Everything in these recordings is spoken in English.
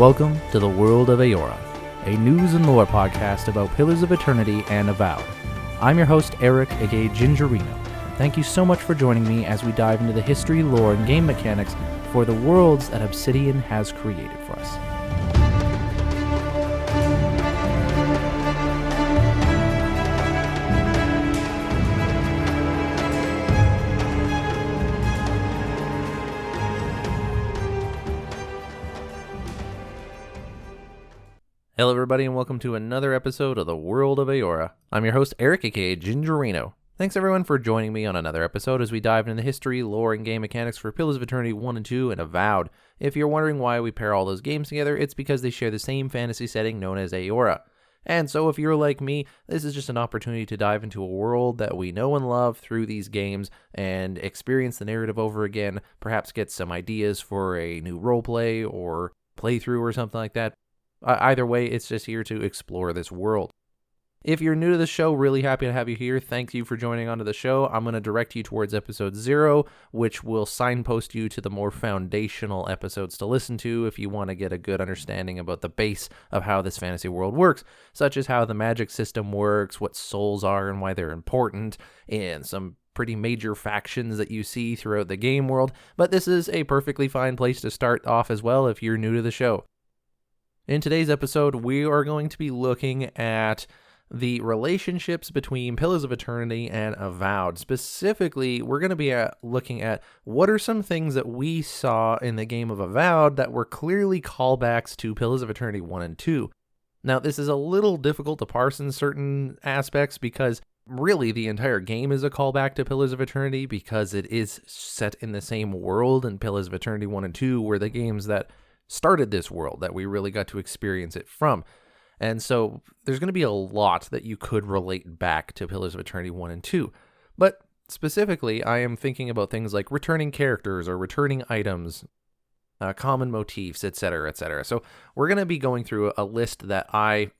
Welcome to the World of Eora, a news and lore podcast about Pillars of Eternity and Avowed. I'm your host, Eric, aka Gingerino. Thank you so much for joining me as we dive into the history, lore, and game mechanics for the worlds that Obsidian has created for us. Hello everybody and welcome to another episode of the World of Eora. I'm your host Eric aka Gingerino. Thanks everyone for joining me on another episode as we dive into the history, lore, and game mechanics for Pillars of Eternity 1 and 2 and Avowed. If you're wondering why we pair all those games together, it's because they share the same fantasy setting known as Eora. And so if you're like me, this is just an opportunity to dive into a world that we know and love through these games and experience the narrative over again, perhaps get some ideas for a new roleplay or playthrough or something like that. Either way, it's just here to explore this world. If you're new to the show, really happy to have you here. Thank you for joining onto the show. I'm going to direct you towards episode 0, which will signpost you to the more foundational episodes to listen to if you want to get a good understanding about the base of how this fantasy world works, such as how the magic system works, what souls are and why they're important, and some pretty major factions that you see throughout the game world. But this is a perfectly fine place to start off as well if you're new to the show. In today's episode, we are going to be looking at the relationships between Pillars of Eternity and Avowed. Specifically, we're going to be looking at what are some things that we saw in the game of Avowed that were clearly callbacks to Pillars of Eternity 1 and 2. Now, this is a little difficult to parse in certain aspects because really the entire game is a callback to Pillars of Eternity because it is set in the same world, and Pillars of Eternity 1 and 2 were the games that started this world that we really got to experience it from. And so there's going to be a lot that you could relate back to Pillars of Eternity 1 and 2. But specifically, I am thinking about things like returning characters or returning items, common motifs, etc., etc. So we're going to be going through a list that I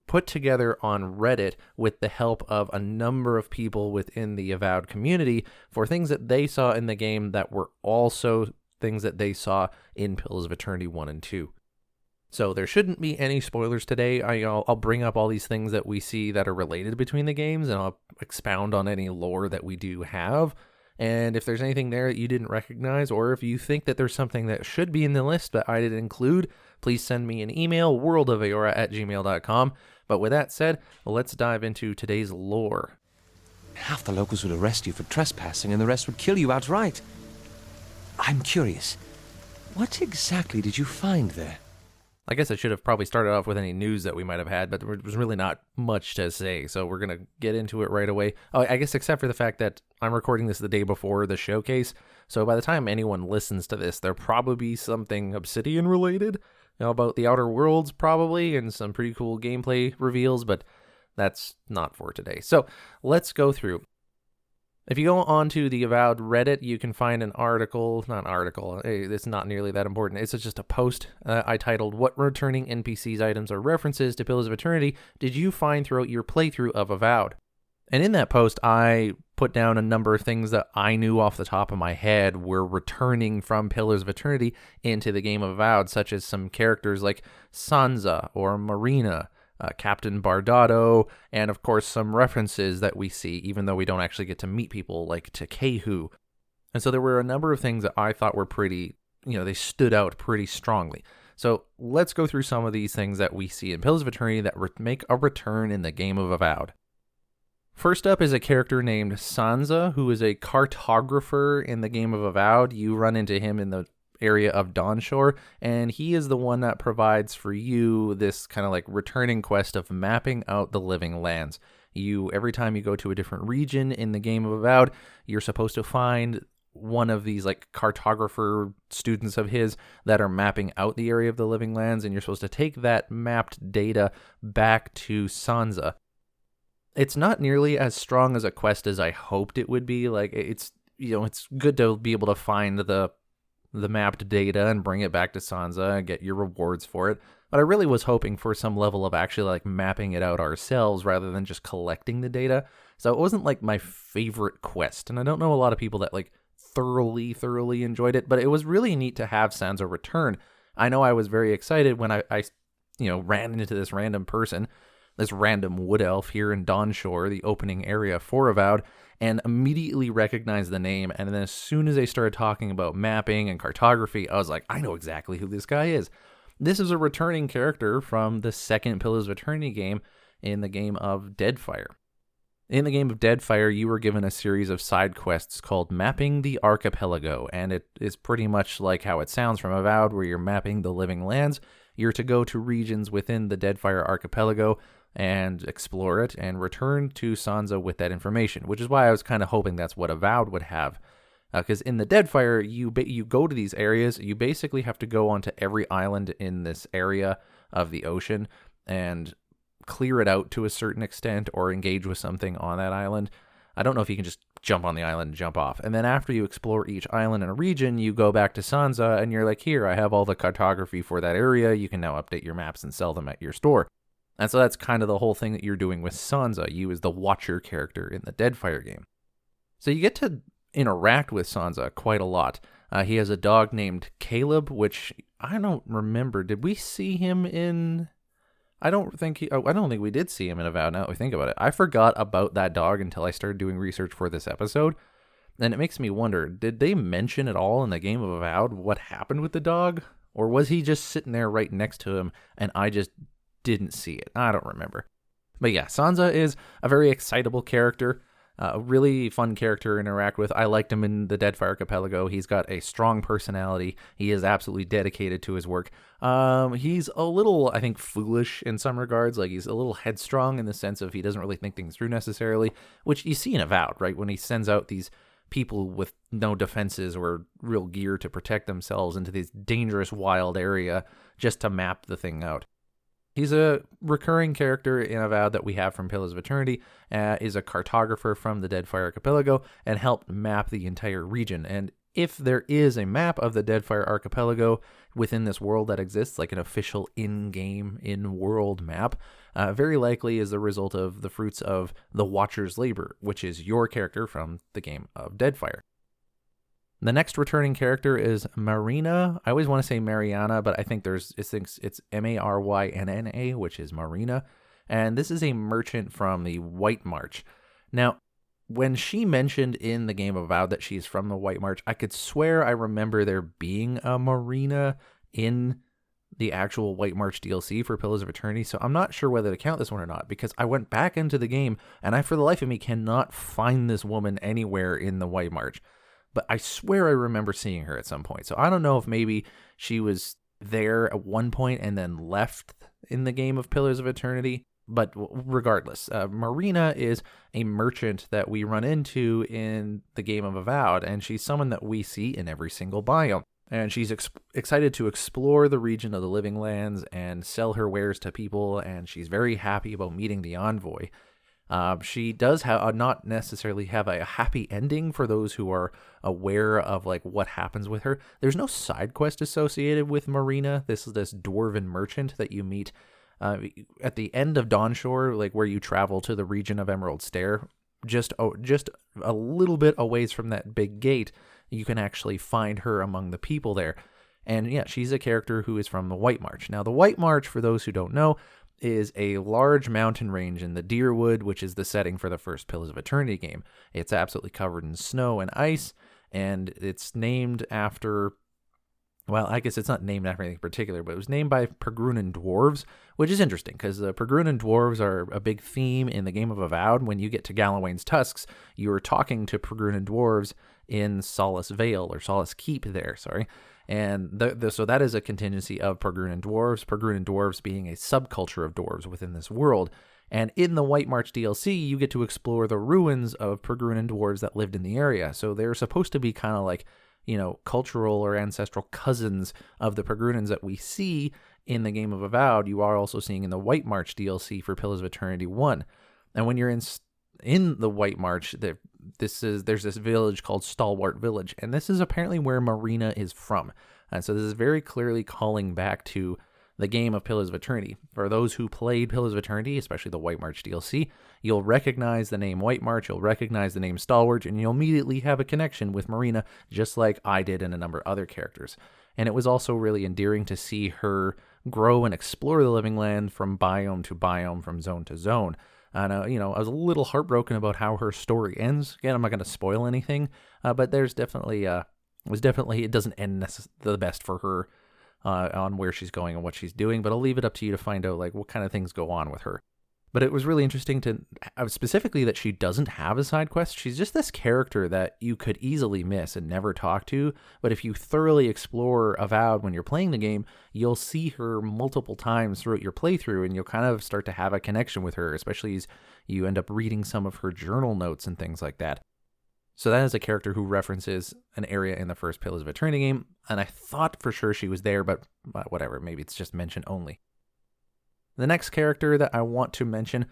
put together on Reddit with the help of a number of people within the Avowed community for things that they saw in the game that were also things that they saw in Pillars of Eternity 1 and 2. So there shouldn't be any spoilers today. I'll bring up all these things that we see that are related between the games, and I'll expound on any lore that we do have. And if there's anything there that you didn't recognize, or if you think that there's something that should be in the list that I didn't include, please send me an email, worldofeora@gmail.com. But with that said, let's dive into today's lore. Half the locals would arrest you for trespassing, and the rest would kill you outright. I'm curious, what exactly did you find there? I guess I should have probably started off with any news that we might have had, but there was really not much to say, so we're going to get into it right away. Oh, I guess except for the fact that I'm recording this the day before the showcase, so by the time anyone listens to this, there'll probably be something Obsidian related, about the Outer Worlds probably, and some pretty cool gameplay reveals, but that's not for today. So let's go through. If you go onto the Avowed Reddit, you can find it's not nearly that important. It's just a post I titled, "What returning NPCs, items, or references to Pillars of Eternity did you find throughout your playthrough of Avowed?" And in that post, I put down a number of things that I knew off the top of my head were returning from Pillars of Eternity into the game of Avowed, such as some characters like Sansa or Marina, Captain Bardado, and of course some references that we see, even though we don't actually get to meet people like Tekehu. And so there were a number of things that I thought were pretty, they stood out pretty strongly. So let's go through some of these things that we see in Pillars of Eternity that make a return in the game of Avowed. First up is a character named Sansa, who is a cartographer in the game of Avowed. You run into him in the area of Dawnshore, and he is the one that provides for you this kind of like returning quest of mapping out the living lands. Every time you go to a different region in the game of Avowed, you're supposed to find one of these like cartographer students of his that are mapping out the area of the living lands, and you're supposed to take that mapped data back to Sansa. It's not nearly as strong as a quest as I hoped it would be. Like it's good to be able to find the mapped data and bring it back to Sansa and get your rewards for it. But I really was hoping for some level of actually like mapping it out ourselves rather than just collecting the data. So it wasn't like my favorite quest. And I don't know a lot of people that like thoroughly enjoyed it, but it was really neat to have Sansa return I know I was very excited when I ran into this random person, this random wood elf here in Dawnshore, the opening area for Avowed, and immediately recognized the name. And then as soon as they started talking about mapping and cartography, I was like, I know exactly who this guy is. This is a returning character from the second Pillars of Eternity game in the game of Deadfire. In the game of Deadfire, you were given a series of side quests called Mapping the Archipelago, and it is pretty much like how it sounds from Avowed, where you're mapping the living lands. You're to go to regions within the Deadfire Archipelago and explore it and return to Sansa with that information, which is why I was kind of hoping that's what Avowed would have. Because in the Deadfire, you go to these areas, you basically have to go onto every island in this area of the ocean and clear it out to a certain extent or engage with something on that island. I don't know if you can just jump on the island and jump off. And then after you explore each island in a region, you go back to Sansa and you're like, here, I have all the cartography for that area. You can now update your maps and sell them at your store. And so that's kind of the whole thing that you're doing with Sansa. You as the Watcher character in the Deadfire game. So you get to interact with Sansa quite a lot. He has a dog named Caleb, which I don't remember. Did we see him in... I don't think we did see him in Avowed now that we think about it. I forgot about that dog until I started doing research for this episode. And it makes me wonder, did they mention at all in the game of Avowed what happened with the dog? Or was he just sitting there right next to him and I just didn't see it? I don't remember. But yeah, Sansa is a very excitable character. A really fun character to interact with. I liked him in the Deadfire Archipelago. He's got a strong personality. He is absolutely dedicated to his work. He's a little, I think, foolish in some regards. Like, he's a little headstrong in the sense of he doesn't really think things through necessarily, which you see in Avowed, right? When he sends out these people with no defenses or real gear to protect themselves into this dangerous wild area just to map the thing out. He's a recurring character in Avowed that we have from Pillars of Eternity, is a cartographer from the Deadfire Archipelago, and helped map the entire region. And if there is a map of the Deadfire Archipelago within this world that exists, like an official in-game, in-world map, very likely is the result of the fruits of the Watcher's labor, which is your character from the game of Deadfire. The next returning character is Marina. I always want to say Mariana, but I think it's Marynna, which is Marina. And this is a merchant from the White March. Now, when she mentioned in the game of Avowed that she's from the White March, I could swear I remember there being a Marina in the actual White March DLC for Pillars of Eternity, so I'm not sure whether to count this one or not, because I went back into the game, and I, for the life of me, cannot find this woman anywhere in the White March. But I swear I remember seeing her at some point. So I don't know if maybe she was there at one point and then left in the game of Pillars of Eternity. But regardless, Marina is a merchant that we run into in the game of Avowed, and she's someone that we see in every single biome. And she's excited to explore the region of the Living Lands and sell her wares to people, and she's very happy about meeting the envoy. She does not necessarily have a happy ending for those who are aware of like what happens with her. There's no side quest associated with Marina. This dwarven merchant that you meet at the end of Dawnshore, like where you travel to the region of Emerald Stair. Just a little bit a ways from that big gate, you can actually find her among the people there. And yeah, she's a character who is from the White March. Now, the White March, for those who don't know, is a large mountain range in the Deerwood, which is the setting for the first Pillars of Eternity game. It's absolutely covered in snow and ice, and it's named after, well, I guess it's not named after anything particular, but it was named by Pergrunan dwarves, which is interesting, because the Pergrunan dwarves are a big theme in the game of Avowed. When you get to Galawain's Tusks, you are talking to Pergrunan dwarves in Solace Vale, or Solace Keep there, sorry. And so that is a contingency of Pergrunan dwarves being a subculture of dwarves within this world. And in the White March DLC, you get to explore the ruins of Pergrunan dwarves that lived in the area. So they're supposed to be kind of like, cultural or ancestral cousins of the Pergrunans that we see in the game of Avowed. You are also seeing in the White March DLC for Pillars of Eternity 1. And when you're in the White March, there's this village called Stalwart Village, and this is apparently where Marina is from. And so this is very clearly calling back to the game of Pillars of Eternity. For those who played Pillars of Eternity, especially the White March DLC, you'll recognize the name White March, you'll recognize the name Stalwart, and you'll immediately have a connection with Marina, just like I did and a number of other characters. And it was also really endearing to see her grow and explore the living land from biome to biome, from zone to zone. And, I was a little heartbroken about how her story ends. Again, I'm not going to spoil anything, but there's definitely, it doesn't end the best for her on where she's going and what she's doing, but I'll leave it up to you to find out, like, what kind of things go on with her. But it was really interesting to specifically that she doesn't have a side quest. She's just this character that you could easily miss and never talk to. But if you thoroughly explore Avowed when you're playing the game, you'll see her multiple times throughout your playthrough, and you'll kind of start to have a connection with her, especially as you end up reading some of her journal notes and things like that. So that is a character who references an area in the first Pillars of Eternity game, and I thought for sure she was there, but whatever, maybe it's just mention only. The next character that I want to mention,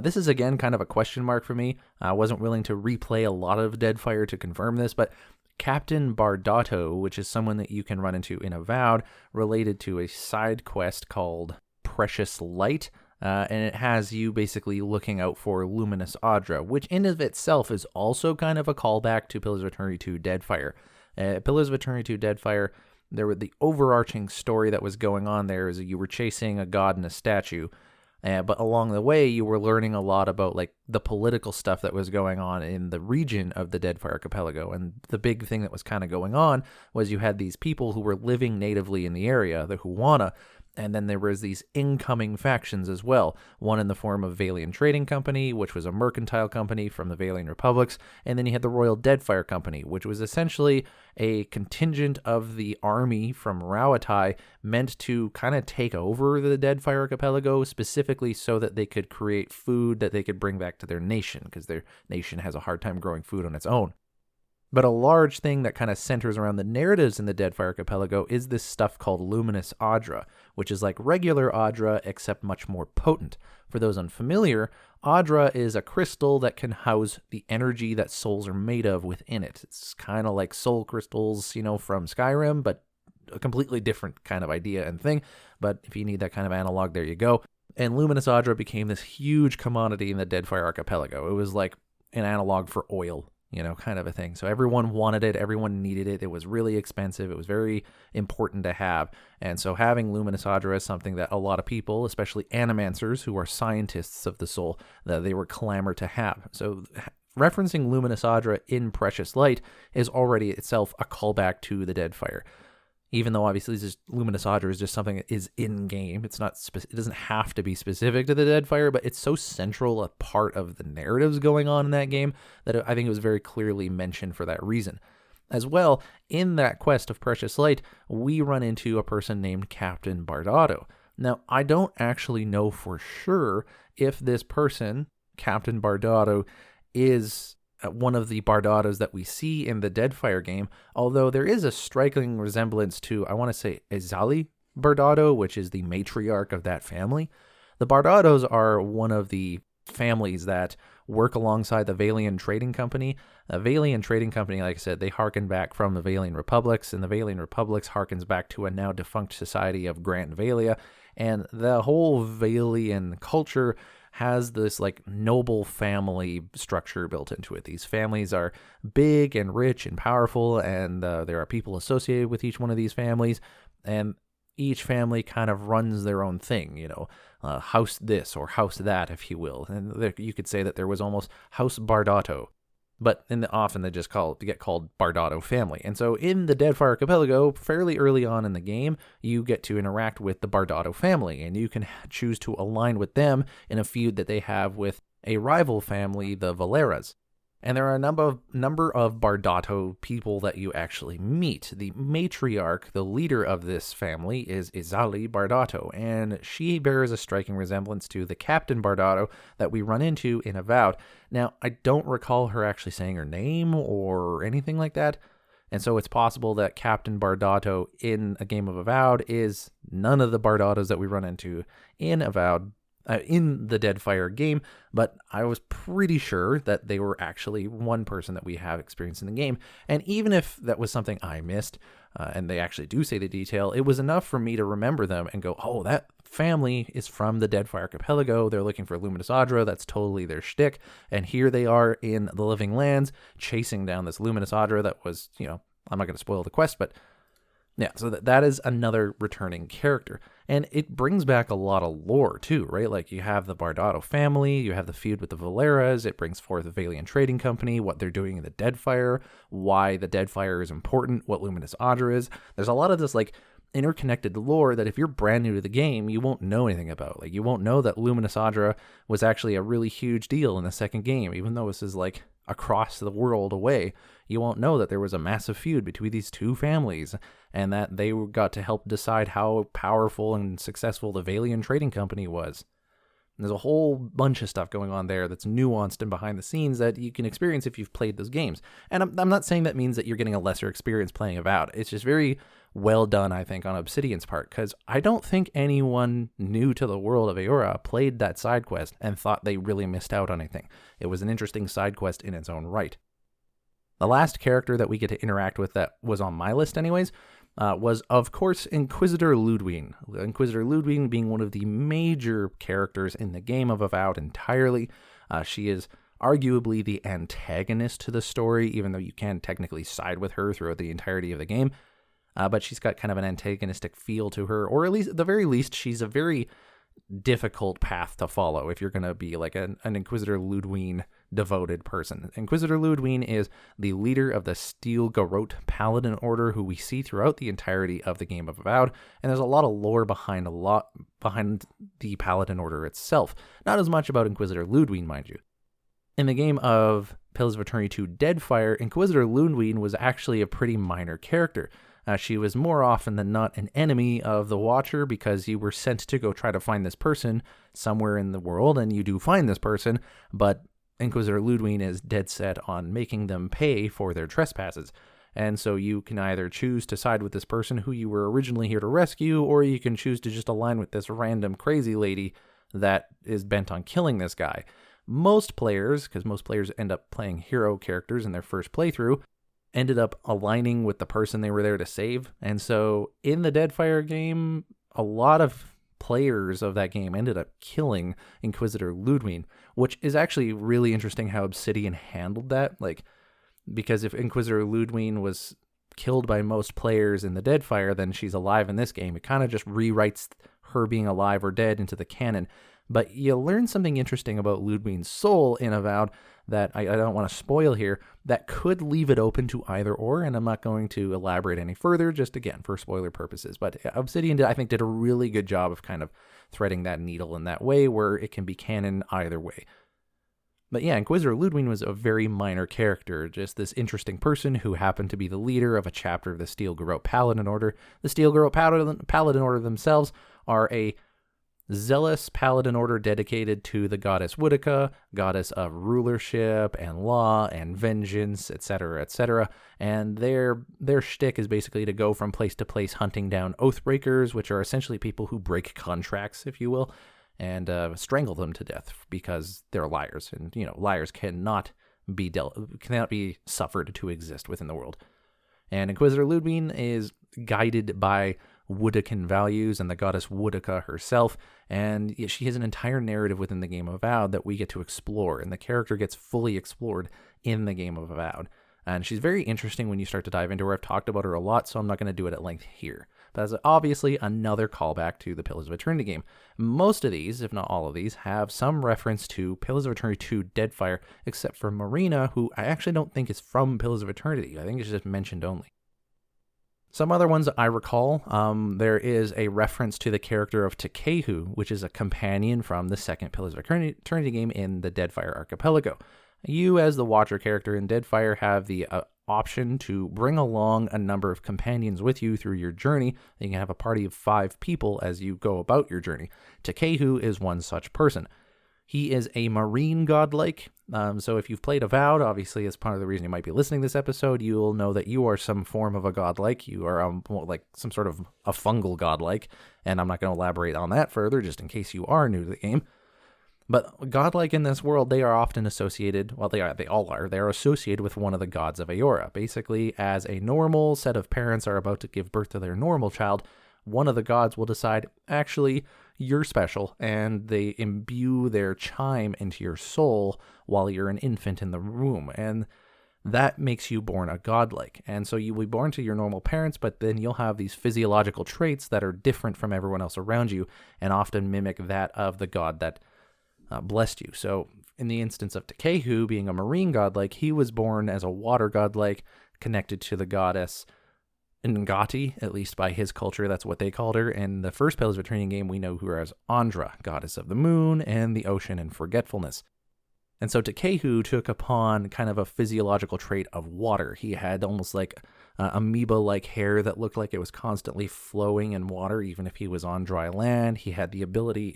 this is again kind of a question mark for me. I wasn't willing to replay a lot of Deadfire to confirm this, but Captain Bardotto, which is someone that you can run into in Avowed, related to a side quest called Precious Light, and it has you basically looking out for Luminous Audra, which in of itself is also kind of a callback to Pillars of Eternity 2 Deadfire. Pillars of Eternity 2 Deadfire, there was the overarching story that was going on there is that you were chasing a god and a statue, but along the way you were learning a lot about like the political stuff that was going on in the region of the Deadfire Archipelago. And the big thing that was kind of going on was you had these people who were living natively in the area, the Huana, and then there was these incoming factions as well, one in the form of Valian Trading Company, which was a mercantile company from the Valian Republics, and then you had the Royal Deadfire Company, which was essentially a contingent of the army from Rauatai meant to kind of take over the Deadfire Archipelago, specifically so that they could create food that they could bring back to their nation, because their nation has a hard time growing food on its own. But a large thing that kind of centers around the narratives in the Deadfire Archipelago is this stuff called Luminous Audra, which is like regular Audra except much more potent. For those unfamiliar, Audra is a crystal that can house the energy that souls are made of within it. It's kind of like soul crystals, from Skyrim, but a completely different kind of idea and thing. But if you need that kind of analog, there you go. And Luminous Audra became this huge commodity in the Deadfire Archipelago. It was like an analog for oil, kind of a thing. So everyone wanted it, everyone needed it. It was really expensive. It was very important to have. And so having Luminous Audra is something that a lot of people, especially animancers who are scientists of the soul, that they were clamored to have. So referencing Luminous Audra in Precious Light is already itself a callback to the Deadfire. Even though obviously this Luminous Audra is just something that is in game. It's not it doesn't have to be specific to the Deadfire, but it's so central a part of the narratives going on in that game that I think it was very clearly mentioned for that reason. As well, in that quest of Precious Light, we run into a person named Captain Bardotto. Now, I don't actually know for sure if this person, Captain Bardotto, is one of the Bardottos that we see in the Deadfire game, although there is a striking resemblance to, I want to say, Izali Bardotto, which is the matriarch of that family. The Bardottos are one of the families that work alongside the Valian Trading Company. The Valian Trading Company, like I said, they harken back from the Valian Republics, and the Valian Republics harkens back to a now defunct society of Grant Valia, and the whole Valian culture has this like noble family structure built into it. These families are big and rich and powerful, and there are people associated with each one of these families, and each family kind of runs their own thing, house this or house that, if you will. And you could say that there was almost House Bardotto, but often they just get called Bardotto family. And so in the Deadfire Archipelago, fairly early on in the game, you get to interact with the Bardotto family, and you can choose to align with them in a feud that they have with a rival family, the Valeras. And there are a number of Bardotto people that you actually meet. The matriarch, the leader of this family, is Izali Bardotto, and she bears a striking resemblance to the Captain Bardotto that we run into in Avowed. Now, I don't recall her actually saying her name or anything like that, and so it's possible that Captain Bardotto in a game of Avowed is none of the Bardottos that we run into in Avowed, in the Deadfire game, but I was pretty sure that they were actually one person that we have experienced in the game. And even if that was something I missed, and they actually do say the detail, it was enough for me to remember them and go, oh, that family is from the Deadfire Archipelago. They're looking for Luminous Audra. That's totally their shtick. And here they are in the Living Lands, chasing down this Luminous Audra that was, I'm not going to spoil the quest, but Yeah, so that is another returning character. And it brings back a lot of lore, too, right? Like, you have the Bardotto family, you have the feud with the Valeras, it brings forth the Valiant Trading Company, what they're doing in the Deadfire, why the Deadfire is important, what Luminous Audra is. There's a lot of this, like, interconnected lore that if you're brand new to the game, you won't know anything about. Like, you won't know that Luminous Audra was actually a really huge deal in the second game, even though this is, like, across the world away. You won't know that there was a massive feud between these two families and that they got to help decide how powerful and successful the Valiant Trading Company was. And there's a whole bunch of stuff going on there that's nuanced and behind the scenes that you can experience if you've played those games. And I'm not saying that means that you're getting a lesser experience playing Avowed. It's just very well done, I think, on Obsidian's part, because I don't think anyone new to the World of Eora played that side quest and thought they really missed out on anything. It was an interesting side quest in its own right. The last character that we get to interact with that was on my list anyways, was, of course, Inquisitor Ludwig. Inquisitor Ludwig being one of the major characters in the game of Avowed entirely. She is arguably the antagonist to the story, even though you can technically side with her throughout the entirety of the game. But she's got kind of an antagonistic feel to her, or at the very least, she's a very difficult path to follow if you're going to be like an Inquisitor Ludwig devoted person. Inquisitor Ludwig is the leader of the Steel Garrote Paladin Order, who we see throughout the entirety of the game of Avowed, and there's a lot of lore behind the Paladin Order itself. Not as much about Inquisitor Ludwig, mind you. In the game of Pillars of Eternity 2 Deadfire, Inquisitor Ludwig was actually a pretty minor character. She was more often than not an enemy of the Watcher because you were sent to go try to find this person somewhere in the world, and you do find this person, but Inquisitor Ludwig is dead set on making them pay for their trespasses. And so you can either choose to side with this person who you were originally here to rescue, or you can choose to just align with this random crazy lady that is bent on killing this guy. Most players, because most players end up playing hero characters in their first playthrough, ended up aligning with the person they were there to save. And so in the Deadfire game, a lot of players of that game ended up killing Inquisitor Ludwig, which is actually really interesting how Obsidian handled that. Like, because if Inquisitor Ludwig was killed by most players in the Deadfire, then she's alive in this game. It kind of just rewrites her being alive or dead into the canon. But you learn something interesting about Ludwig's soul in Avowed that I don't want to spoil here, that could leave it open to either or, and I'm not going to elaborate any further, just again, for spoiler purposes. But Obsidian, I think, did a really good job of kind of threading that needle in that way, where it can be canon either way. But yeah, Inquisitor Ludwig was a very minor character, just this interesting person who happened to be the leader of a chapter of the Steel Garrote Paladin Order. The Steel Garrote Paladin Order themselves are a zealous paladin order dedicated to the goddess Woodica, goddess of rulership and law and vengeance, etc., etc. And their shtick is basically to go from place to place hunting down oathbreakers, which are essentially people who break contracts, if you will, and strangle them to death because they're liars, and liars cannot be suffered to exist within the world. And Inquisitor Ludwig is guided by Woodican values and the goddess Woodica herself, and she has an entire narrative within the game of Avowed that we get to explore, and the character gets fully explored in the game of Avowed. And she's very interesting when you start to dive into her. I've talked about her a lot, so I'm not going to do it at length here. But that's obviously another callback to the Pillars of Eternity game. Most of these, if not all of these, have some reference to Pillars of Eternity 2 Deadfire, except for Marina, who I actually don't think is from Pillars of Eternity. I think it's just mentioned only. Some other ones I recall, there is a reference to the character of Takehu, which is a companion from the second Pillars of Eternity game in the Deadfire Archipelago. You, as the Watcher character in Deadfire, have the option to bring along a number of companions with you through your journey. You can have a party of 5 people as you go about your journey. Takehu is one such person. He is a marine godlike, so if you've played Avowed, obviously as part of the reason you might be listening to this episode, you will know that you are some form of a godlike. You are like some sort of a fungal godlike, and I'm not going to elaborate on that further, just in case you are new to the game. But godlike in this world, they are often associated, well, they are associated with one of the gods of Eora. Basically, as a normal set of parents are about to give birth to their normal child, one of the gods will decide, actually, you're special, and they imbue their chime into your soul while you're an infant in the womb. And that makes you born a godlike. And so you will be born to your normal parents, but then you'll have these physiological traits that are different from everyone else around you and often mimic that of the god that blessed you. So in the instance of Tekehu being a marine godlike, he was born as a water godlike connected to the goddess Ngati, at least by his culture, that's what they called her. In the first Pillars of Eternity game, we know her as Andra, goddess of the moon and the ocean and forgetfulness. And so Tekehu took upon kind of a physiological trait of water. He had almost like amoeba-like hair that looked like it was constantly flowing in water, even if he was on dry land. He had the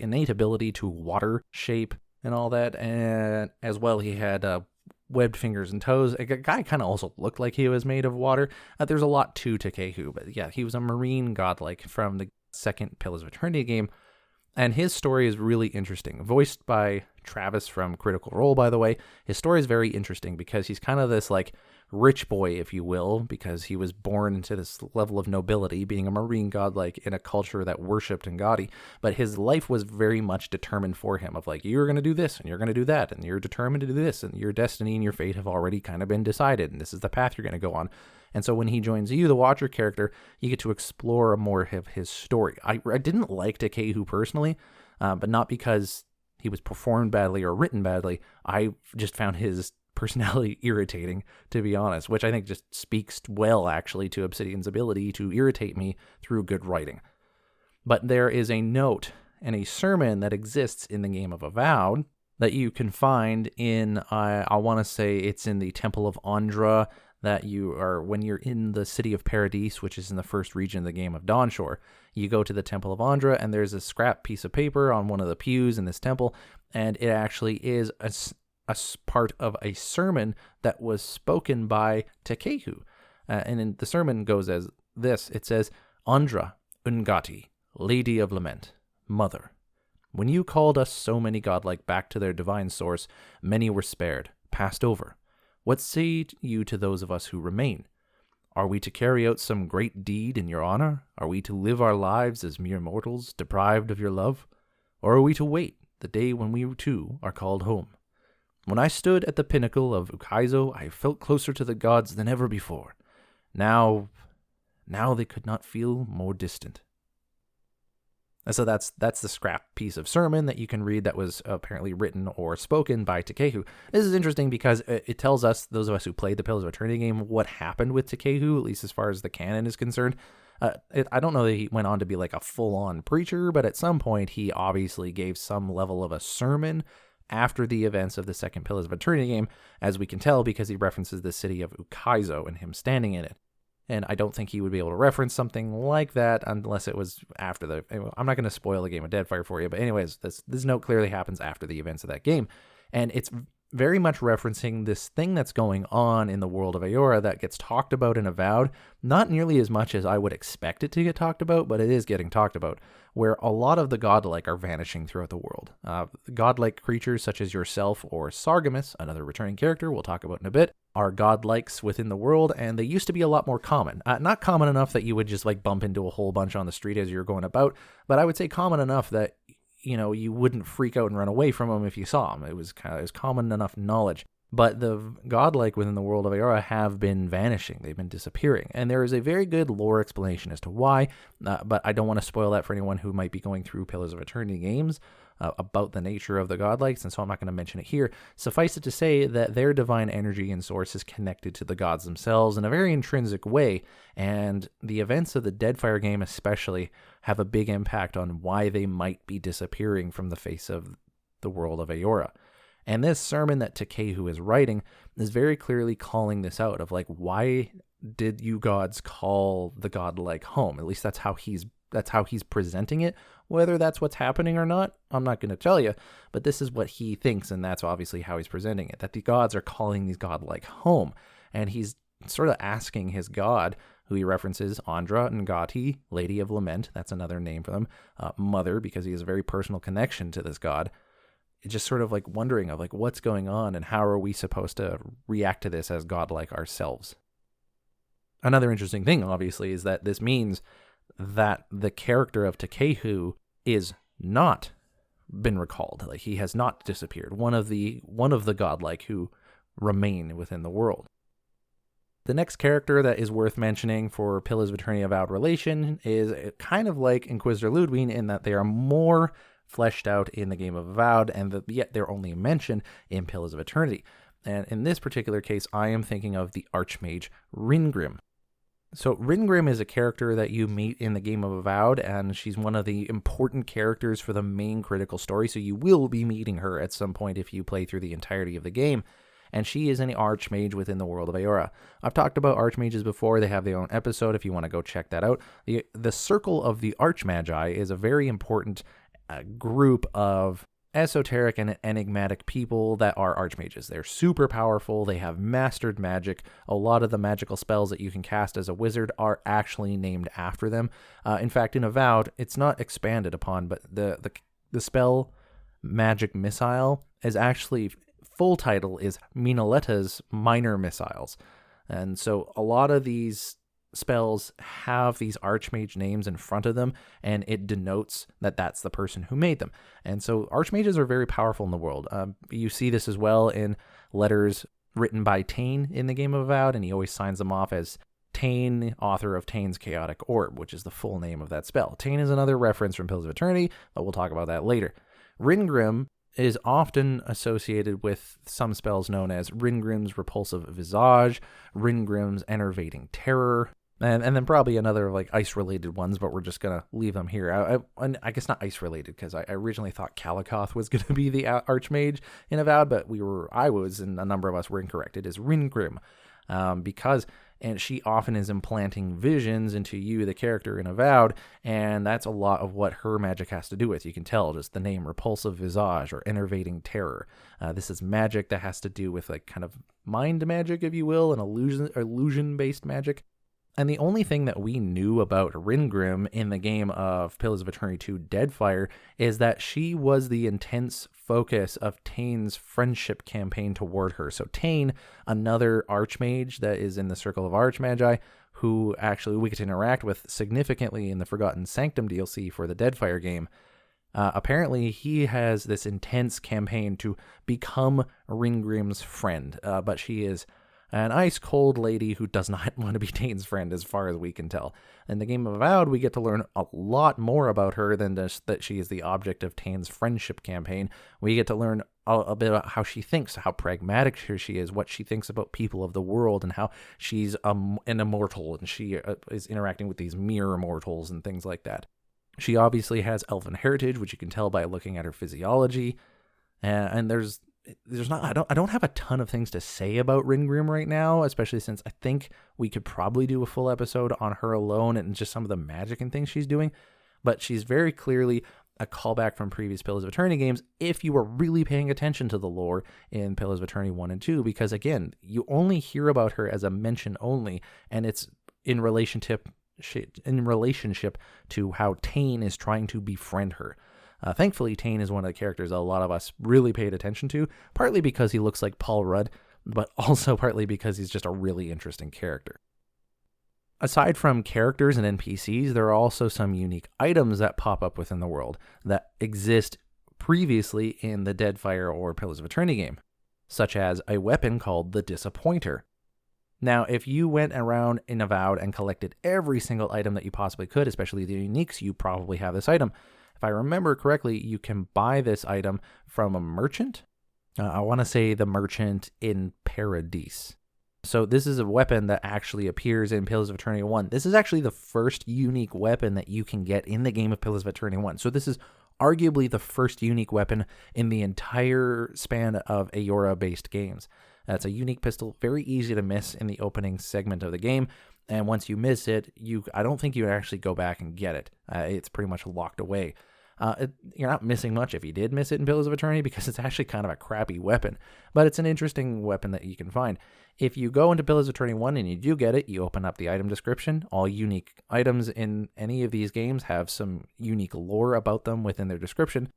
innate ability to water shape and all that. And as well, he had webbed fingers and toes. A guy kind of also looked like he was made of water. There's a lot to Tekehu, but yeah, he was a marine godlike from the second Pillars of Eternity game. And his story is really interesting. Voiced by Travis from Critical Role, by the way. His story is very interesting because he's kind of this like rich boy, if you will, because he was born into this level of nobility, being a marine godlike in a culture that worshipped Ngati. But his life was very much determined for him of like, you're going to do this and you're going to do that and you're determined to do this and your destiny and your fate have already kind of been decided and this is the path you're going to go on. And so when he joins you, the Watcher character, you get to explore more of his story. I didn't like Tekehu personally, but not because he was performed badly or written badly. I just found his personality irritating, to be honest, which I think just speaks well, actually, to Obsidian's ability to irritate me through good writing. But there is a note and a sermon that exists in the game of Avowed that you can find in, I want to say it's in the Temple of Andra, that you are, when you're in the city of Paradise, which is in the first region of the game of Dawnshore, you go to the Temple of Andra, and there's a scrap piece of paper on one of the pews in this temple, and it actually is a part of a sermon that was spoken by Tekehu. And the sermon goes as this. It says, Andra, Ngati, Lady of Lament, Mother. When you called us so many godlike back to their divine source, many were spared, passed over. What say you to those of us who remain? Are we to carry out some great deed in your honor? Are we to live our lives as mere mortals, deprived of your love? Or are we to wait the day when we too are called home? When I stood at the pinnacle of Ukaizo, I felt closer to the gods than ever before. Now they could not feel more distant. And so that's the scrap piece of sermon that you can read that was apparently written or spoken by Tekehu. This is interesting because it tells us, those of us who played the Pillars of Eternity game, what happened with Tekehu, at least as far as the canon is concerned. I don't know that he went on to be like a full-on preacher, but at some point he obviously gave some level of a sermon after the events of the second Pillars of Eternity game, as we can tell because he references the city of Ukaizo and him standing in it. And I don't think he would be able to reference something like that unless it was after the... I'm not going to spoil the game of Deadfire for you, but anyways, this note clearly happens after the events of that game. And it's very much referencing this thing that's going on in the world of Eora that gets talked about in Avowed, not nearly as much as I would expect it to get talked about, but it is getting talked about, where a lot of the godlike are vanishing throughout the world. Godlike creatures such as yourself or Sargamus, another returning character we'll talk about in a bit, are godlikes within the world, and they used to be a lot more common. Not common enough that you would just like bump into a whole bunch on the street as you're going about, but I would say common enough that you wouldn't freak out and run away from them if you saw them. It was common enough knowledge. But the godlike within the world of Eora have been vanishing. They've been disappearing. And there is a very good lore explanation as to why, but I don't want to spoil that for anyone who might be going through Pillars of Eternity games about the nature of the godlikes, and so I'm not going to mention it here. Suffice it to say that their divine energy and source is connected to the gods themselves in a very intrinsic way, and the events of the Deadfire game especially have a big impact on why they might be disappearing from the face of the world of Eora. And this sermon that Tekehu is writing is very clearly calling this out of like, why did you gods call the godlike home? At least that's how he's presenting it. Whether that's what's happening or not, I'm not going to tell you, but this is what he thinks, and that's obviously how he's presenting it, that the gods are calling these godlike home. And he's sort of asking his god, who he references, Andra Ngati, Lady of Lament, that's another name for them, Mother, because he has a very personal connection to this god. It's just sort of like wondering of like what's going on and how are we supposed to react to this as godlike ourselves. Another interesting thing, obviously, is that this means that the character of Tekehu is not been recalled. Like, he has not disappeared. One of the godlike who remain within the world. The next character that is worth mentioning for Pillars of Eternity Avowed relation is kind of like Inquisitor Ludwig in that they are more fleshed out in the game of Avowed, and yet they're only mentioned in Pillars of Eternity. And in this particular case, I am thinking of the Archmage Ringrim. So Ringrim is a character that you meet in the game of Avowed, and she's one of the important characters for the main critical story, so you will be meeting her at some point if you play through the entirety of the game. And she is an archmage within the World of Eora. I've talked about archmages before. They have their own episode if you want to go check that out. The Circle of the Archmagi is a very important group of esoteric and enigmatic people that are archmages. They're super powerful. They have mastered magic. A lot of the magical spells that you can cast as a wizard are actually named after them. In fact, in Avowed, it's not expanded upon, but the spell Magic Missile is actually... full title is Minoleta's Minor Missiles. And so a lot of these spells have these archmage names in front of them, and it denotes that that's the person who made them. And so archmages are very powerful in the world. You see this as well in letters written by Tain in the game of Avowed, and he always signs them off as Tain, author of Tain's Chaotic Orb, which is the full name of that spell. Tain is another reference from Pillars of Eternity, but we'll talk about that later. Ringrim is often associated with some spells known as Ringrim's Repulsive Visage, Ringrim's Enervating Terror, and then probably another like ice-related ones, but we're just going to leave them here. I guess not ice-related, because I originally thought Kalikoth was going to be the Archmage in Avowed, but I was, and a number of us were incorrect. It is Ringrim, and she often is implanting visions into you, the character in Avowed, and that's a lot of what her magic has to do with. You can tell just the name Repulsive Visage or Enervating Terror. This is magic that has to do with like kind of mind magic, if you will, and illusion-based magic. And the only thing that we knew about Ringrim in the game of Pillars of Eternity 2 Deadfire is that she was the intense focus of Tain's friendship campaign toward her. So Tain, another archmage that is in the Circle of Archmagi, who actually we get to interact with significantly in the Forgotten Sanctum DLC for the Deadfire game, apparently he has this intense campaign to become Ringgrim's friend, but she is an ice-cold lady who does not want to be Tain's friend, as far as we can tell. In the game of Avowed, we get to learn a lot more about her than just that she is the object of Tain's friendship campaign. We get to learn a bit about how she thinks, how pragmatic she is, what she thinks about people of the world, and how she's an immortal, and she is interacting with these mirror mortals and things like that. She obviously has elven heritage, which you can tell by looking at her physiology, and there's not I don't have a ton of things to say about Ringrim right now, especially since I think we could probably do a full episode on her alone and just some of the magic and things she's doing, but she's very clearly a callback from previous Pillars of Eternity games if you were really paying attention to the lore in Pillars of Eternity 1 and 2, because again, you only hear about her as a mention only, and it's in relationship to how Tain is trying to befriend her. Thankfully, Tain is one of the characters a lot of us really paid attention to, partly because he looks like Paul Rudd, but also partly because he's just a really interesting character. Aside from characters and NPCs, there are also some unique items that pop up within the world that exist previously in the Deadfire or Pillars of Eternity game, such as a weapon called the Disappointer. Now, if you went around in Avowed and collected every single item that you possibly could, especially the uniques, you probably have this item. If I remember correctly, you can buy this item from a merchant. I want to say the merchant in Paradise. So this is a weapon that actually appears in Pillars of Eternity 1. This is actually the first unique weapon that you can get in the game of Pillars of Eternity 1. So this is arguably the first unique weapon in the entire span of Eora-based games. It's a unique pistol, very easy to miss in the opening segment of the game. And once you miss it, I don't think you actually go back and get it. It's pretty much locked away. You're not missing much if you did miss it in Pillars of Eternity, because it's actually kind of a crappy weapon. But it's an interesting weapon that you can find. If you go into Pillars of Eternity 1 and you do get it, you open up the item description. All unique items in any of these games have some unique lore about them within their description.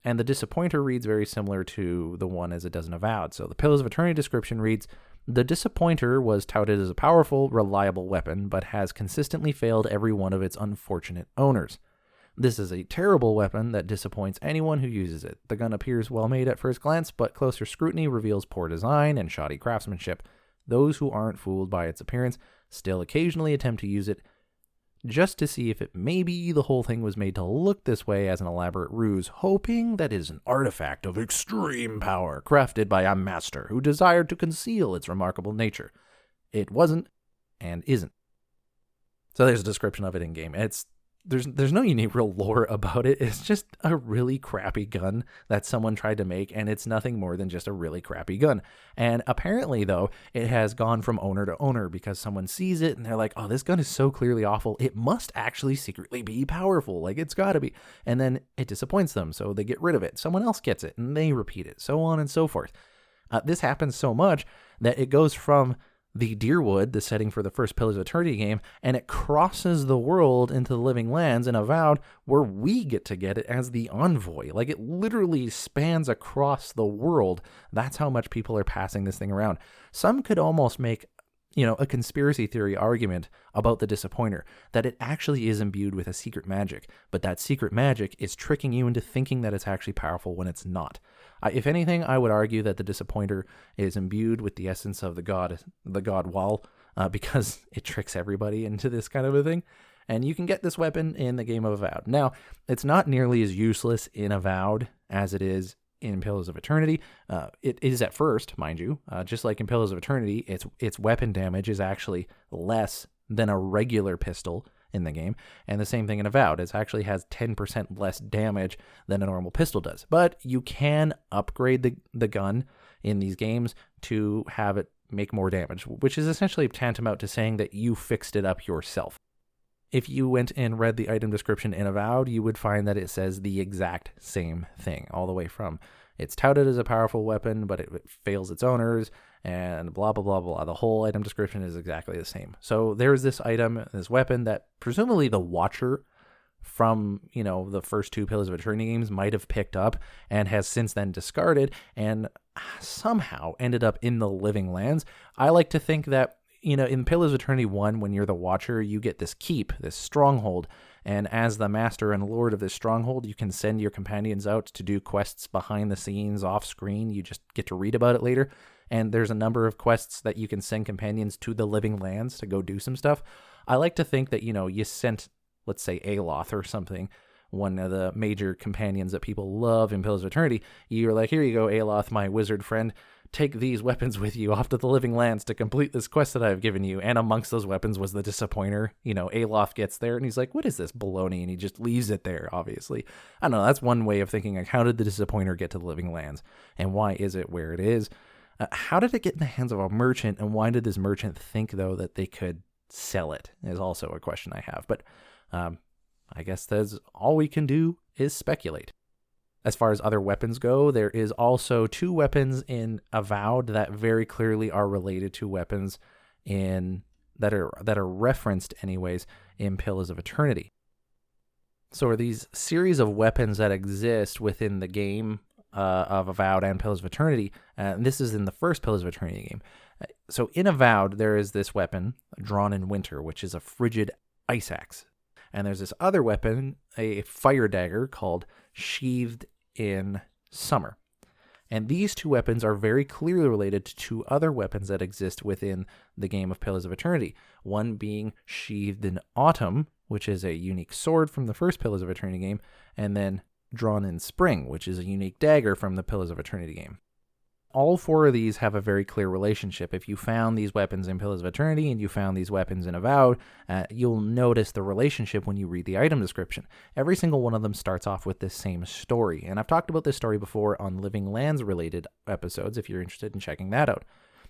And the Disappointer reads very similar to the one as it does in Avowed. So the Pillars of Eternity description reads, "The Disappointer was touted as a powerful, reliable weapon, but has consistently failed every one of its unfortunate owners. This is a terrible weapon that disappoints anyone who uses it. The gun appears well made at first glance, but closer scrutiny reveals poor design and shoddy craftsmanship. Those who aren't fooled by its appearance still occasionally attempt to use it just to see if it maybe the whole thing was made to look this way as an elaborate ruse, hoping that it is an artifact of extreme power crafted by a master who desired to conceal its remarkable nature. It wasn't and isn't. So there's a description of it in game. There's no unique real lore about it. It's just a really crappy gun that someone tried to make, and it's nothing more than just a really crappy gun. And apparently, though, it has gone from owner to owner because someone sees it and they're like, oh, this gun is so clearly awful. It must actually secretly be powerful. Like, it's got to be. And then it disappoints them, so they get rid of it. Someone else gets it, and they repeat it, so on and so forth. This happens so much that it goes from the Deerwood, the setting for the first Pillars of Eternity game, and it crosses the world into the Living Lands in Avowed, where we get to get it as the envoy. Like, it literally spans across the world. That's how much people are passing this thing around. Some could almost make, a conspiracy theory argument about the Disappointer, that it actually is imbued with a secret magic, but that secret magic is tricking you into thinking that it's actually powerful when it's not. If anything, I would argue that the Disappointer is imbued with the essence of the god Wall, because it tricks everybody into this kind of a thing. And you can get this weapon in the game of Avowed. Now, it's not nearly as useless in Avowed as it is in Pillars of Eternity. It is at first, mind you. Just like in Pillars of Eternity, its weapon damage is actually less than a regular pistol in the game, and the same thing in Avowed. It actually has 10% less damage than a normal pistol does. But you can upgrade the gun in these games to have it make more damage, which is essentially tantamount to saying that you fixed it up yourself. If you went and read the item description in Avowed, you would find that it says the exact same thing, all the way from it's touted as a powerful weapon, but it fails its owners, and blah, blah, blah, blah. The whole item description is exactly the same. So there's this item, this weapon that presumably the Watcher from, the first two Pillars of Eternity games might have picked up and has since then discarded and somehow ended up in the Living Lands. I like to think that, in Pillars of Eternity 1, when you're the Watcher, you get this keep, this stronghold, and as the master and lord of this stronghold, you can send your companions out to do quests behind the scenes, off screen. You just get to read about it later. And there's a number of quests that you can send companions to the Living Lands to go do some stuff. I like to think that, you sent, let's say, Aloth or something, one of the major companions that people love in Pillars of Eternity. You're like, here you go, Aloth, my wizard friend. Take these weapons with you off to the Living Lands to complete this quest that I've given you. And amongst those weapons was the Disappointer. Aloth gets there and he's like, what is this baloney? And he just leaves it there, obviously. I don't know. That's one way of thinking, like, how did the Disappointer get to the Living Lands? And why is it where it is? How did it get in the hands of a merchant? And why did this merchant think, though, that they could sell it? Is also a question I have. But I guess that's all we can do is speculate. As far as other weapons go, there is also two weapons in Avowed that very clearly are related to weapons that are referenced anyways in Pillars of Eternity. So are these series of weapons that exist within the game of Avowed and Pillars of Eternity, and this is in the first Pillars of Eternity game. So in Avowed, there is this weapon, Drawn in Winter, which is a frigid ice axe. And there's this other weapon, a fire dagger, called Sheathed in Summer. And these two weapons are very clearly related to two other weapons that exist within the game of Pillars of Eternity. One being Sheathed in Autumn, which is a unique sword from the first Pillars of Eternity game, and then Drawn in Spring, which is a unique dagger from the Pillars of Eternity game. All four of these have a very clear relationship. If you found these weapons in Pillars of Eternity and you found these weapons in Avowed, you'll notice the relationship when you read the item description. Every single one of them starts off with this same story. And I've talked about this story before on Living Lands related episodes if you're interested in checking that out.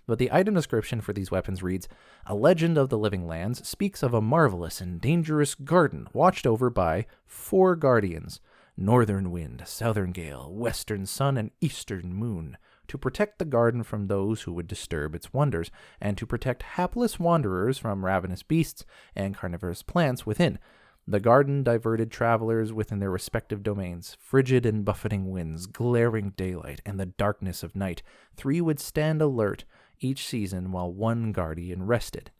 But the item description for these weapons reads, "A legend of the Living Lands speaks of a marvelous and dangerous garden watched over by 4 guardians, Northern Wind, Southern Gale, Western Sun, and Eastern Moon, to protect the garden from those who would disturb its wonders, and to protect hapless wanderers from ravenous beasts and carnivorous plants within. The garden diverted travelers within their respective domains. Frigid and buffeting winds, glaring daylight, and the darkness of night, 3 would stand alert each season while 1 guardian rested.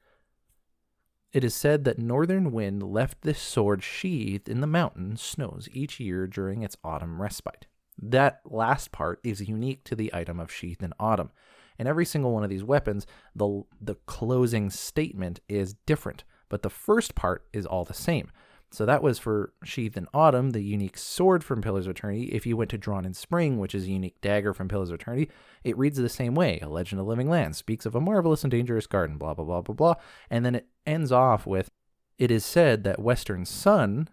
It is said that Northern Wind left this sword sheathed in the mountain snows each year during its autumn respite." That last part is unique to the item of Sheathed in Autumn, And every single one of these weapons, the closing statement is different, but the first part is all the same. So that was for Sheathed in Autumn, the unique sword from Pillars of Eternity. If you went to Drawn in Spring, which is a unique dagger from Pillars of Eternity, it reads the same way. A Legend of Living Land speaks of a marvelous and dangerous garden, blah, blah, blah, blah, blah. And then it ends off with, it is said that Western Sun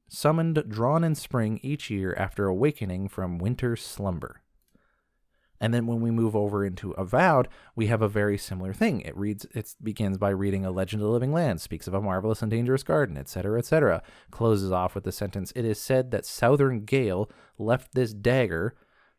summoned Drawn in Spring each year after awakening from winter slumber. And then when we move over into Avowed, we have a very similar thing. It begins by reading A Legend of the Living Land, speaks of a marvelous and dangerous garden, etc., etc. Closes off with the sentence, it is said that Southern Gale left this dagger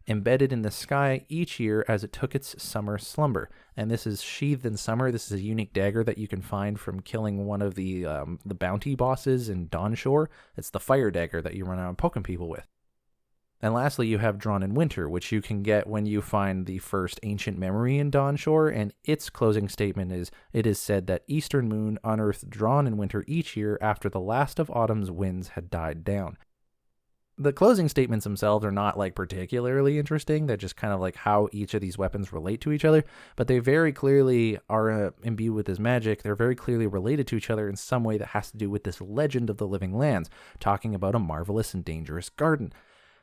embedded in the sky each year as it took its summer slumber. And this is Sheathed in Summer. This is a unique dagger that you can find from killing one of the bounty bosses in Dawnshore. It's the fire dagger that you run around poking people with. And lastly, you have Drawn in Winter, which you can get when you find the first ancient memory in Dawnshore, and its closing statement is, it is said that Eastern Moon unearthed Drawn in Winter each year after the last of autumn's winds had died down. The closing statements themselves are not like particularly interesting. They're just kind of like how each of these weapons relate to each other, but they very clearly are imbued with this magic. They're very clearly related to each other in some way that has to do with this legend of the living lands, talking about a marvelous and dangerous garden.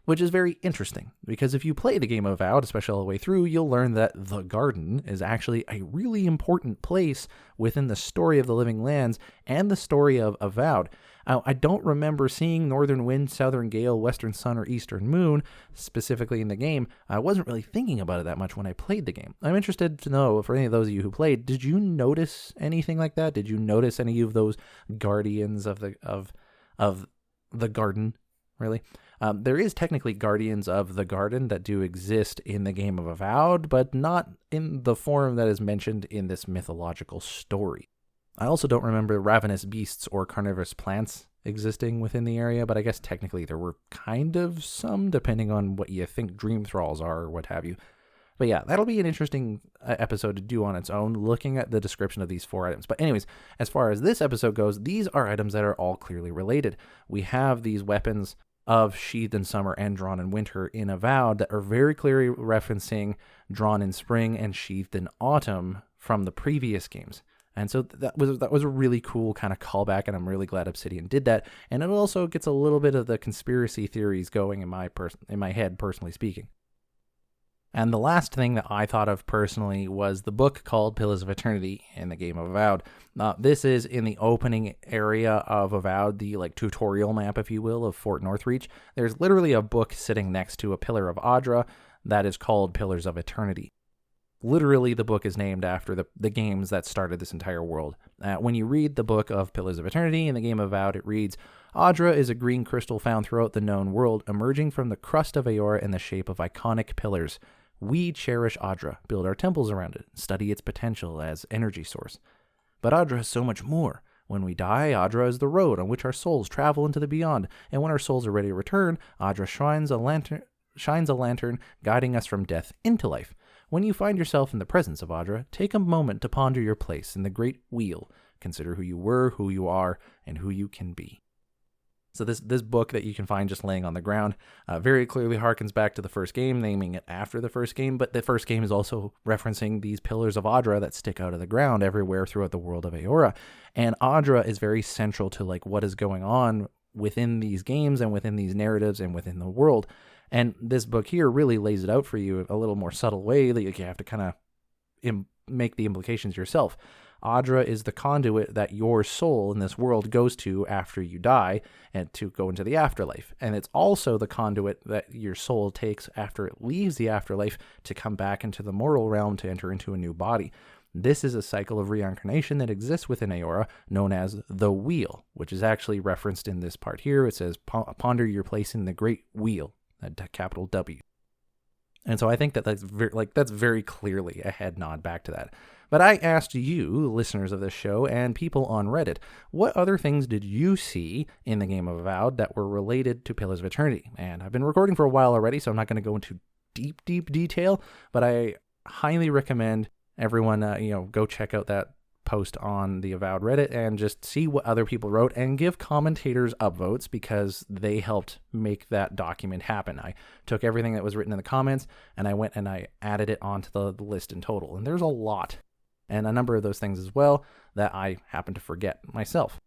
Which is very interesting, because if you play the game of Avowed, especially all the way through, you'll learn that the garden is actually a really important place within the story of the Living Lands and the story of Avowed. I don't remember seeing Northern Wind, Southern Gale, Western Sun, or Eastern Moon specifically in the game. I wasn't really thinking about it that much when I played the game. I'm interested to know, for any of those of you who played, did you notice anything like that? Did you notice any of those guardians of the garden, really? There is technically Guardians of the Garden that do exist in the game of Avowed, but not in the form that is mentioned in this mythological story. I also don't remember ravenous beasts or carnivorous plants existing within the area, but I guess technically there were kind of some, depending on what you think dream thralls are or what have you. But yeah, that'll be an interesting episode to do on its own, looking at the description of these 4 items. But anyways, as far as this episode goes, these are items that are all clearly related. We have these weapons of Sheathed in Summer and Drawn in Winter in Avowed that are very clearly referencing Drawn in Spring and Sheathed in Autumn from the previous games. And so that was a really cool kind of callback, and I'm really glad Obsidian did that. And it also gets a little bit of the conspiracy theories going in my head, personally speaking. And the last thing that I thought of personally was the book called Pillars of Eternity in the game of Avowed. This is in the opening area of Avowed, the tutorial map, if you will, of Fort Northreach. There's literally a book sitting next to a Pillar of Audra that is called Pillars of Eternity. Literally, the book is named after the games that started this entire world. When you read the book of Pillars of Eternity in the game of Avowed, it reads, Audra is a green crystal found throughout the known world, emerging from the crust of Eora in the shape of iconic pillars. We cherish Audra, build our temples around it, study its potential as energy source. But Audra is so much more. When we die, Audra is the road on which our souls travel into the beyond, and when our souls are ready to return, Audra shines a lantern guiding us from death into life. When you find yourself in the presence of Audra, take a moment to ponder your place in the great wheel. Consider who you were, who you are, and who you can be. So this book that you can find just laying on the ground very clearly harkens back to the first game, naming it after the first game, but the first game is also referencing these pillars of Audra that stick out of the ground everywhere throughout the world of Eora. And Audra is very central to what is going on within these games and within these narratives and within the world. And this book here really lays it out for you a little more subtle way that you have to kind of make the implications yourself. Audra is the conduit that your soul in this world goes to after you die and to go into the afterlife. And it's also the conduit that your soul takes after it leaves the afterlife to come back into the mortal realm to enter into a new body. This is a cycle of reincarnation that exists within Eora, known as the Wheel, which is actually referenced in this part here. It says, ponder your place in the great wheel, a capital W. And so I think that's very clearly a head nod back to that. But I asked you, listeners of this show, and people on Reddit, what other things did you see in the game of Avowed that were related to Pillars of Eternity? And I've been recording for a while already, so I'm not going to go into deep detail, but I highly recommend everyone, go check out that post on the Avowed Reddit and just see what other people wrote and give commentators upvotes because they helped make that document happen. I took everything that was written in the comments and I went and I added it onto the list in total. And there's a lot and a number of those things as well that I happen to forget myself.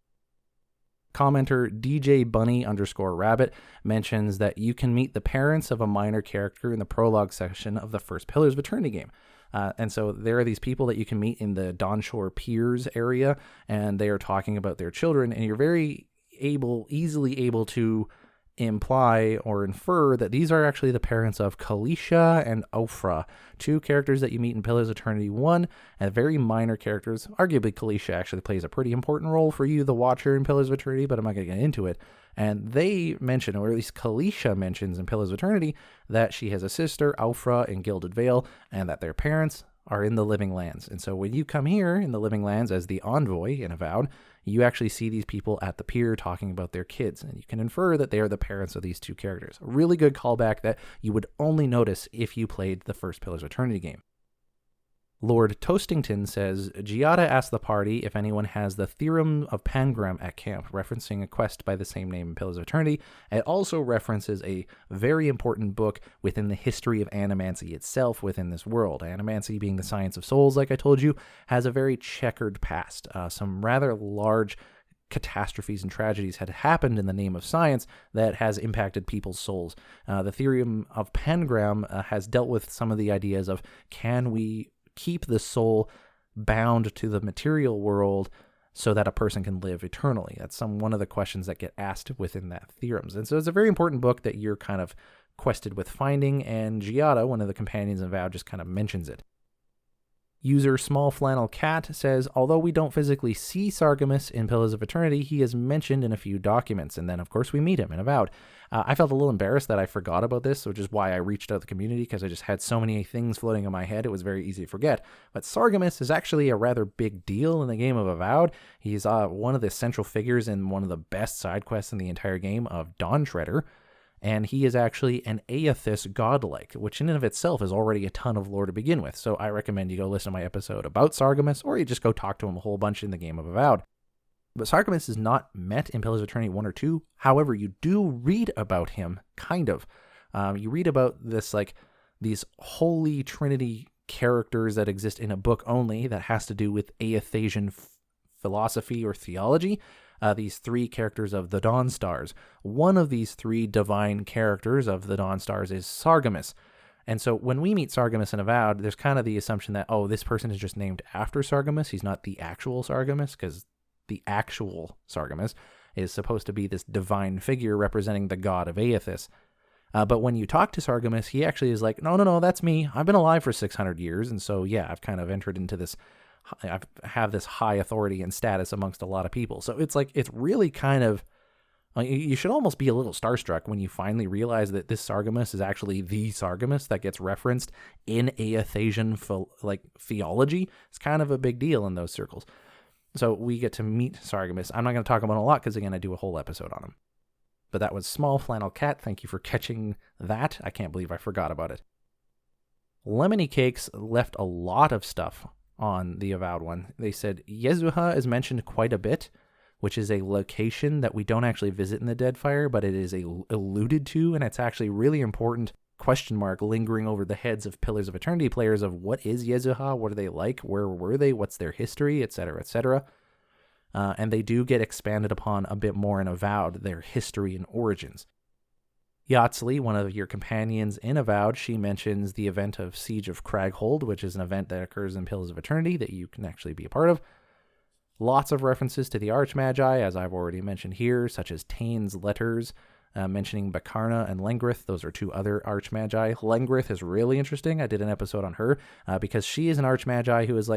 Commenter DJ Bunny _rabbit mentions that you can meet the parents of a minor character in the prologue section of the first Pillars of Eternity game. And so there are these people that you can meet in the Dawnshore Piers area, and they are talking about their children, and you're very easily able to imply or infer that these are actually the parents of Kalisha and Ophrah, two characters that you meet in Pillars of Eternity 1, and very minor characters. Arguably, Kalisha actually plays a pretty important role for you, the watcher, in Pillars of Eternity, but I'm not going to get into it. And they mention, or at least Kalisha mentions in Pillars of Eternity, that she has a sister, Ophrah, in Gilded Vale, and that their parents are in the Living Lands. And so when you come here in the Living Lands as the envoy in Avowed, you actually see these people at the pier talking about their kids, and you can infer that they are the parents of these two characters. A really good callback that you would only notice if you played the first Pillars of Eternity game. Lord Toastington says, Giada asked the party if anyone has the Theorem of Pangram at camp, referencing a quest by the same name in Pillars of Eternity. It also references a very important book within the history of animancy itself within this world. Animancy, being the science of souls, like I told you, has a very checkered past. Some rather large catastrophes and tragedies had happened in the name of science that has impacted people's souls. The Theorem of Pangram has dealt with some of the ideas of, can we keep the soul bound to the material world so that a person can live eternally? That's one of the questions that get asked within that theorems. And so it's a very important book that you're kind of quested with finding, and Giada, one of the companions in Avowed, just kind of mentions it. User Small Flannel Cat says, although we don't physically see Sargemus in Pillars of Eternity, he is mentioned in a few documents, and then of course we meet him in Avowed. I felt a little embarrassed that I forgot about this, which is why I reached out to the community, because I just had so many things floating in my head, it was very easy to forget. But Sargemus is actually a rather big deal in the game of Avowed. He's one of the central figures in one of the best side quests in the entire game of Dawn Treader. And he is actually an Aethys godlike, which in and of itself is already a ton of lore to begin with. So I recommend you go listen to my episode about Sargemus, or you just go talk to him a whole bunch in the game of Avowed. But Sargemus is not met in Pillars of Eternity 1 or 2. However, you do read about him, kind of. You read about this, like, these holy trinity characters that exist in a book only that has to do with Aethasian philosophy or theology. These three characters of the Dawn Stars. One of these three divine characters of the Dawn Stars is Sargemus. And so when we meet Sargemus in Avowed, there's kind of the assumption that, oh, this person is just named after Sargemus. He's not the actual Sargemus, because the actual Sargemus is supposed to be this divine figure representing the god of Aethys. But when you talk to Sargemus, he actually is like, no, that's me. I've been alive for 600 years. And so, yeah, I've kind of entered into this, I have this high authority and status amongst a lot of people. So it's like, it's really kind of, you should almost be a little starstruck when you finally realize that this Sargemus is actually the Sargemus that gets referenced in Aethasian theology. It's kind of a big deal in those circles. So we get to meet Sargemus. I'm not going to talk about him a lot because, again, I do a whole episode on him. But that was Small Flannel Cat. Thank you for catching that. I can't believe I forgot about it. Lemony Cakes left a lot of stuff on the Avowed one. They said Yezuha is mentioned quite a bit, which is a location that we don't actually visit in the Deadfire, but it is alluded to, and it's actually really important question mark lingering over the heads of Pillars of Eternity players of what is Yezuha, what are they like, where were they, what's their history, etc., etc. And they do get expanded upon a bit more in Avowed, their history and origins. Yatsley, one of your companions in Avowed, she mentions the event of Siege of Craghold, which is an event that occurs in Pillars of Eternity that you can actually be a part of. Lots of references to the Archmagi, as I've already mentioned here, such as Tain's letters, mentioning Bakarna and Lengrith. Those are two other Archmagi. Lengrith is really interesting. I did an episode on her because she is an Archmagi who is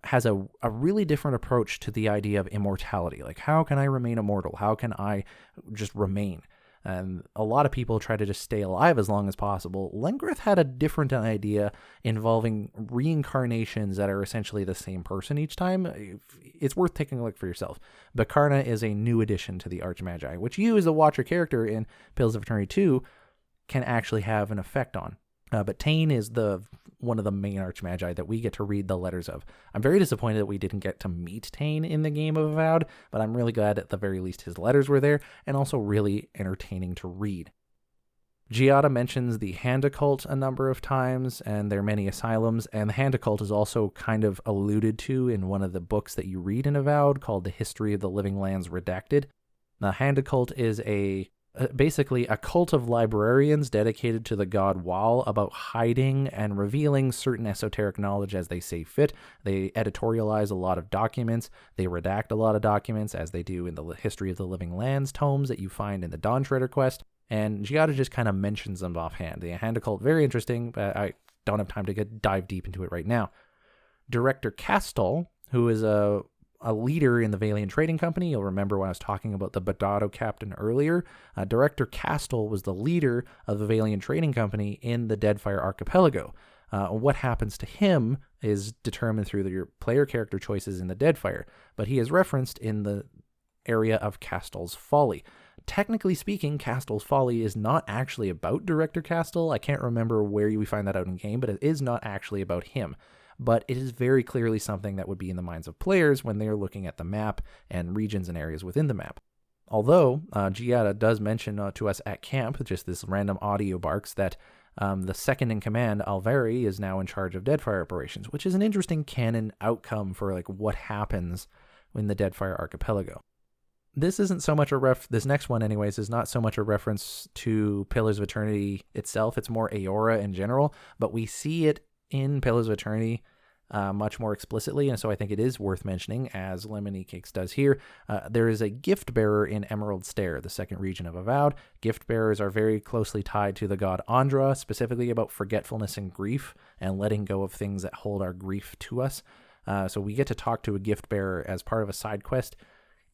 has a really different approach to the idea of immortality. Like, how can I remain immortal? How can I just remain? And a lot of people try to just stay alive as long as possible. Lengrith had a different idea involving reincarnations that are essentially the same person each time. It's worth taking a look for yourself. Bakarna is a new addition to the Archmagi, which you as a Watcher character in Pillars of Eternity 2 can actually have an effect on. But Tain is the one of the main Archmagi that we get to read the letters of. I'm very disappointed that we didn't get to meet Tane in the game of Avowed, but I'm really glad at the very least his letters were there, and also really entertaining to read. Giada mentions the Hand Occult a number of times, and their many asylums, and the Hand Occult is also kind of alluded to in one of the books that you read in Avowed called The History of the Living Lands Redacted. The Hand Occult is basically a cult of librarians dedicated to the god Wal about hiding and revealing certain esoteric knowledge as they see fit. They editorialize a lot of documents. They redact a lot of documents, as they do in the History of the Living Lands tomes that you find in the Dawn Treader quest. And Giada just kind of mentions them offhand. The Hand Occult, very interesting, but I don't have time to dive deep into it right now. Director Castle, who is a leader in the Valiant Trading Company. You'll remember when I was talking about the Badado captain earlier. Director Castle was the leader of the Valiant Trading Company in the Deadfire Archipelago. What happens to him is determined through your player character choices in the Deadfire, but he is referenced in the area of Castle's Folly. Technically speaking, Castle's Folly is not actually about Director Castle. I can't remember where we find that out in game, but it is not actually about him. But it is very clearly something that would be in the minds of players when they're looking at the map and regions and areas within the map. Although, Giada does mention to us at camp, just this random audio barks, that the second in command, Alvari, is now in charge of Deadfire operations, which is an interesting canon outcome for like what happens in the Deadfire Archipelago. This isn't so much this next one anyways, is not so much a reference to Pillars of Eternity itself. It's more Eora in general, but we see it in Pillars of Eternity much more explicitly, and so I think it is worth mentioning, as Lemony Cakes does here. There is a gift bearer in Emerald Stair, the second region of Avowed. Gift bearers are very closely tied to the god Andra, specifically about forgetfulness and grief, and letting go of things that hold our grief to us. So we get to talk to a gift bearer as part of a side quest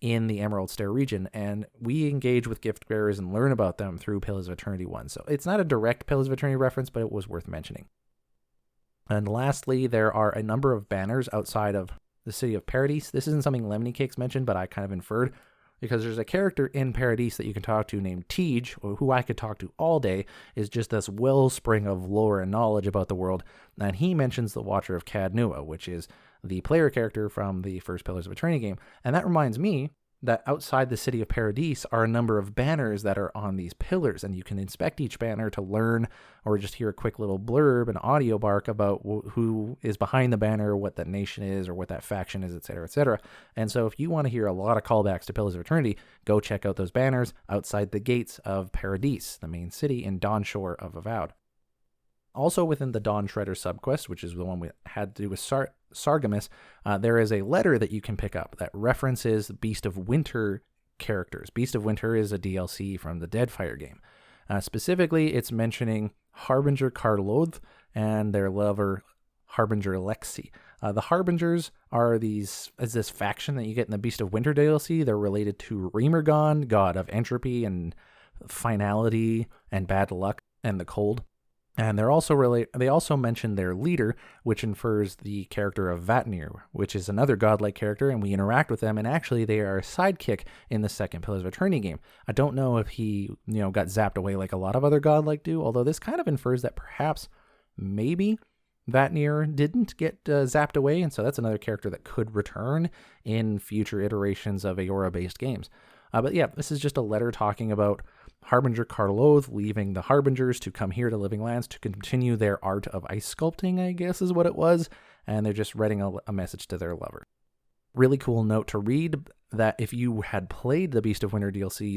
in the Emerald Stair region, and we engage with gift bearers and learn about them through Pillars of Eternity 1. So it's not a direct Pillars of Eternity reference, but it was worth mentioning. And lastly, there are a number of banners outside of the city of Paradise. This isn't something Lemony Cakes mentioned, but I kind of inferred, because there's a character in Paradise that you can talk to named Tej, who I could talk to all day, is just this wellspring of lore and knowledge about the world, and he mentions the Watcher of Cadnua, which is the player character from the first Pillars of Eternity game. And that reminds me that outside the city of Paradise are a number of banners that are on these pillars, and you can inspect each banner to learn or just hear a quick little blurb, an audio bark about who is behind the banner, what that nation is, or what that faction is, etc., etc. And so if you want to hear a lot of callbacks to Pillars of Eternity, go check out those banners outside the gates of Paradise, the main city in Dawnshore of Avowed. Also within the Dawn Treader subquest, which is the one we had to do with Sargamus, there is a letter that you can pick up that references Beast of Winter characters. Beast of Winter is a DLC from the Deadfire game. Specifically, it's mentioning Harbinger Karloth and their lover Harbinger Lexi. The Harbingers are this faction that you get in the Beast of Winter DLC. They're related to Remergon, god of entropy and finality and bad luck and the cold. And they also mention their leader, which infers the character of Vatnir, which is another godlike character, and we interact with them, and actually they are a sidekick in the second Pillars of Eternity game. I don't know if he, got zapped away like a lot of other godlike do, although this kind of infers that perhaps, maybe, Vatnir didn't get zapped away, and so that's another character that could return in future iterations of Eora-based games. But yeah, this is just a letter talking about Harbinger Karloth leaving the Harbingers to come here to Living Lands to continue their art of ice sculpting, I guess is what it was, and they're just writing a message to their lover. Really cool note to read that if you had played the Beast of Winter DLC,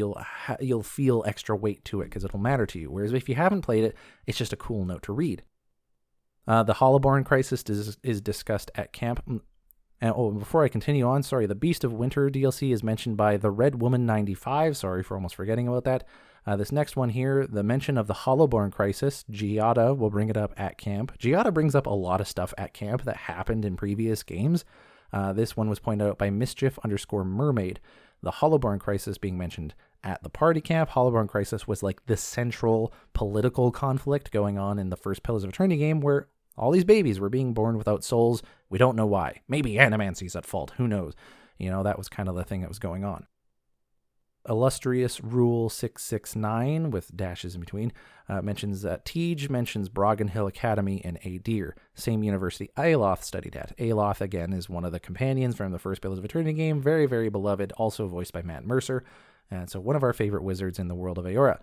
you'll feel extra weight to it because it'll matter to you, whereas if you haven't played it, it's just a cool note to read. The Hollowborn Crisis is discussed at camp. And before I continue on, the Beast of Winter DLC is mentioned by the Red Woman 95. Sorry for almost forgetting about that. This next one here, the mention of the Hollowborn Crisis, Giada will bring it up at camp. Giada brings up a lot of stuff at camp that happened in previous games. This one was pointed out by Mischief_Mermaid. The Hollowborn Crisis being mentioned at the party camp. Hollowborn Crisis was like the central political conflict going on in the first Pillars of Eternity game, where all these babies were being born without souls. We don't know why. Maybe Animancy's at fault. Who knows? That was kind of the thing that was going on. Illustrious Rule 669 with dashes in between mentions that Tej mentions Brogan Hill Academy and Adir, same university Aeloth studied at. Aeloth, again, is one of the companions from the first Pillars of Eternity game, very, very beloved, also voiced by Matt Mercer. And so one of our favorite wizards in the World of Eora.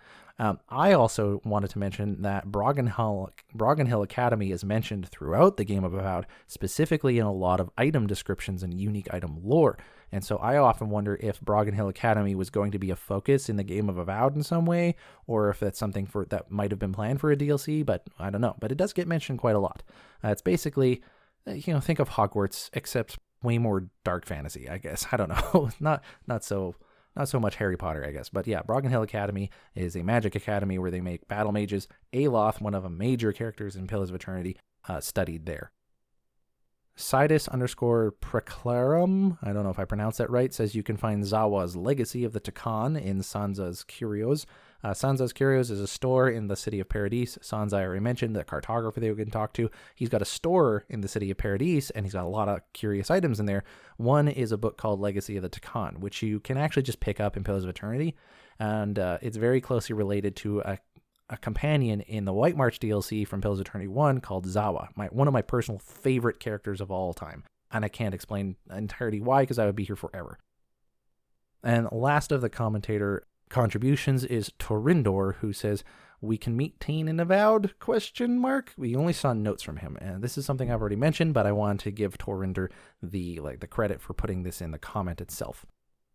I also wanted to mention that Brogan Hill Academy is mentioned throughout the game of Avowed, specifically in a lot of item descriptions and unique item lore. And so I often wonder if Brogan Hill Academy was going to be a focus in the game of Avowed in some way, or if that's something that might have been planned for a DLC, but I don't know. But it does get mentioned quite a lot. It's basically, think of Hogwarts, except way more dark fantasy, I guess. I don't know. Not so much Harry Potter, I guess. But yeah, Brogan Hill Academy is a magic academy where they make battle mages. Aeloth, one of the major characters in Pillars of Eternity, studied there. Sidus_Preclarum, I don't know if I pronounced that right, says you can find Zawa's Legacy of the Takan in Sansa's Curios. Sansa's Curios is a store in the city of Paradise. Sansa, I already mentioned, the cartographer that we can talk to. He's got a store in the city of Paradise, and he's got a lot of curious items in there. One is a book called Legacy of the Takan, which you can actually just pick up in Pillars of Eternity, and it's very closely related to a companion in the White March DLC from Pillars of Eternity 1 called Zawa, one of my personal favorite characters of all time. And I can't explain entirely why, because I would be here forever. And last of the commentator contributions is Torindor, who says, "We can meet Teen in Avowed? ? We only saw notes from him, and this is something I've already mentioned, but I want to give Torindor the credit for putting this in the comment itself.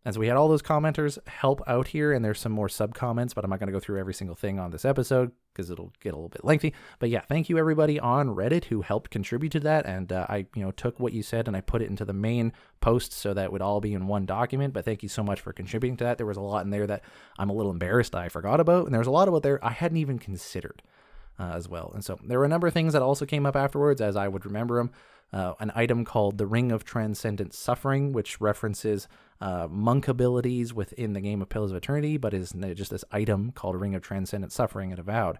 As we had all those commenters help out here, and there's some more sub-comments, but I'm not going to go through every single thing on this episode because it'll get a little bit lengthy. But yeah, thank you everybody on Reddit who helped contribute to that, and I took what you said and I put it into the main post so that it would all be in one document. But thank you so much for contributing to that. There was a lot in there that I'm a little embarrassed I forgot about, and there was a lot about there I hadn't even considered as well. And so there were a number of things that also came up afterwards as I would remember them. An item called the Ring of Transcendent Suffering, which references monk abilities within the game of Pillars of Eternity, but is just this item called Ring of Transcendent Suffering in Avowed.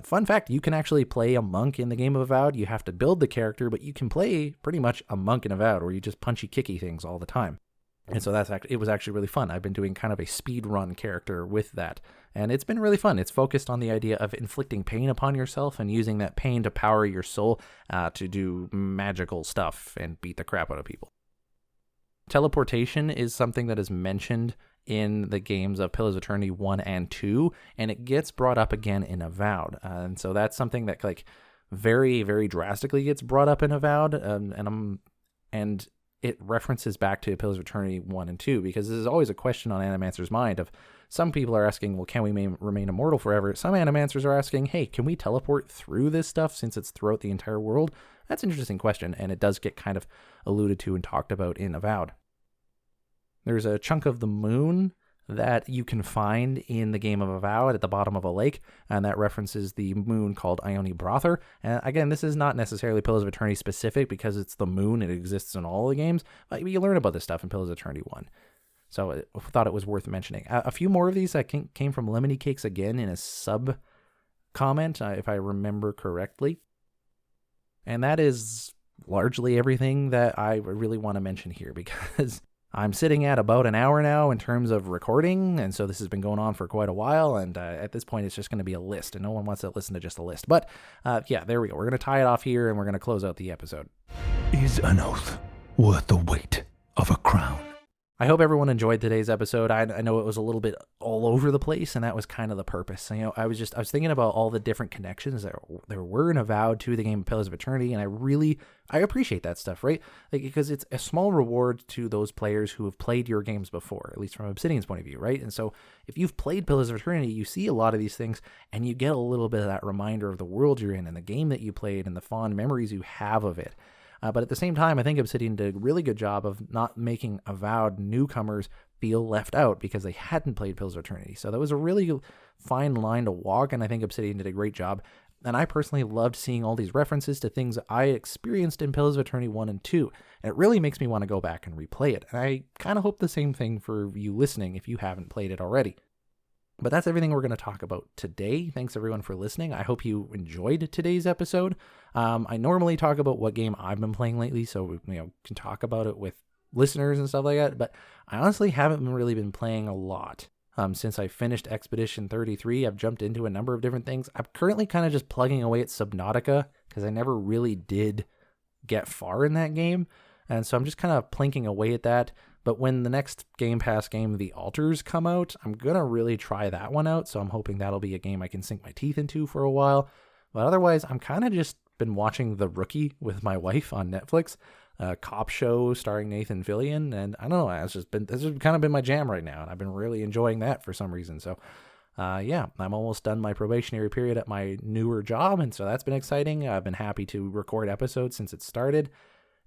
Fun fact, you can actually play a monk in the game of Avowed. You have to build the character, but you can play pretty much a monk in Avowed, where you just punchy kicky things all the time. And so it was actually really fun. I've been doing kind of a speed run character with that, and it's been really fun. It's focused on the idea of inflicting pain upon yourself and using that pain to power your soul to do magical stuff and beat the crap out of people. Teleportation is something that is mentioned in the games of Pillars of Eternity 1 and 2, and it gets brought up again in Avowed. And so that's something that very, very drastically gets brought up in Avowed, and it references back to Pillars of Eternity 1 and 2, because this is always a question on Animancer's mind of some people are asking, well, can we remain immortal forever? Some Animancers are asking, hey, can we teleport through this stuff since it's throughout the entire world? That's an interesting question, and it does get kind of alluded to and talked about in Avowed. There's a chunk of the moon that you can find in the game of Avowed at the bottom of a lake, and that references the moon called Ione Brother. And again, this is not necessarily Pillars of Eternity specific because it's the moon, it exists in all the games, but you learn about this stuff in Pillars of Eternity 1. So I thought it was worth mentioning. A few more of these that came from Lemony Cakes again in a sub-comment, if I remember correctly. And that is largely everything that I really want to mention here, because I'm sitting at about an hour now in terms of recording, and so this has been going on for quite a while, and at this point it's just going to be a list, and no one wants to listen to just a list. But yeah, there we go. We're going to tie it off here, and we're going to close out the episode. Is an oath worth the weight of a crown? I hope everyone enjoyed today's episode. I know it was a little bit all over the place, and that was kind of the purpose. I was thinking about all the different connections that there were in Avowed to the game of Pillars of Eternity, and I appreciate that stuff, right? Because it's a small reward to those players who have played your games before, at least from Obsidian's point of view, right? And so if you've played Pillars of Eternity, you see a lot of these things, and you get a little bit of that reminder of the world you're in and the game that you played and the fond memories you have of it. But at the same time, I think Obsidian did a really good job of not making Avowed newcomers feel left out because they hadn't played Pillars of Eternity. So that was a really fine line to walk, and I think Obsidian did a great job. And I personally loved seeing all these references to things I experienced in Pillars of Eternity 1 and 2. And it really makes me want to go back and replay it. And I kind of hope the same thing for you listening if you haven't played it already. But that's everything we're going to talk about today. Thanks everyone for listening. I hope you enjoyed today's episode. I normally talk about what game I've been playing lately, so we can talk about it with listeners and stuff like that, but I honestly haven't really been playing a lot. Since I finished Expedition 33, I've jumped into a number of different things. I'm currently kind of just plugging away at Subnautica because I never really did get far in that game. And so I'm just kind of plinking away at that. But when the next Game Pass game, The Altars, come out, I'm going to really try that one out. So I'm hoping that'll be a game I can sink my teeth into for a while. But otherwise, I'm kind of just been watching The Rookie with my wife on Netflix. A cop show starring Nathan Fillion, and I don't know, this has kind of been my jam right now, and I've been really enjoying that for some reason. So yeah, I'm almost done my probationary period at my newer job, and so that's been exciting. I've been happy to record episodes since it started,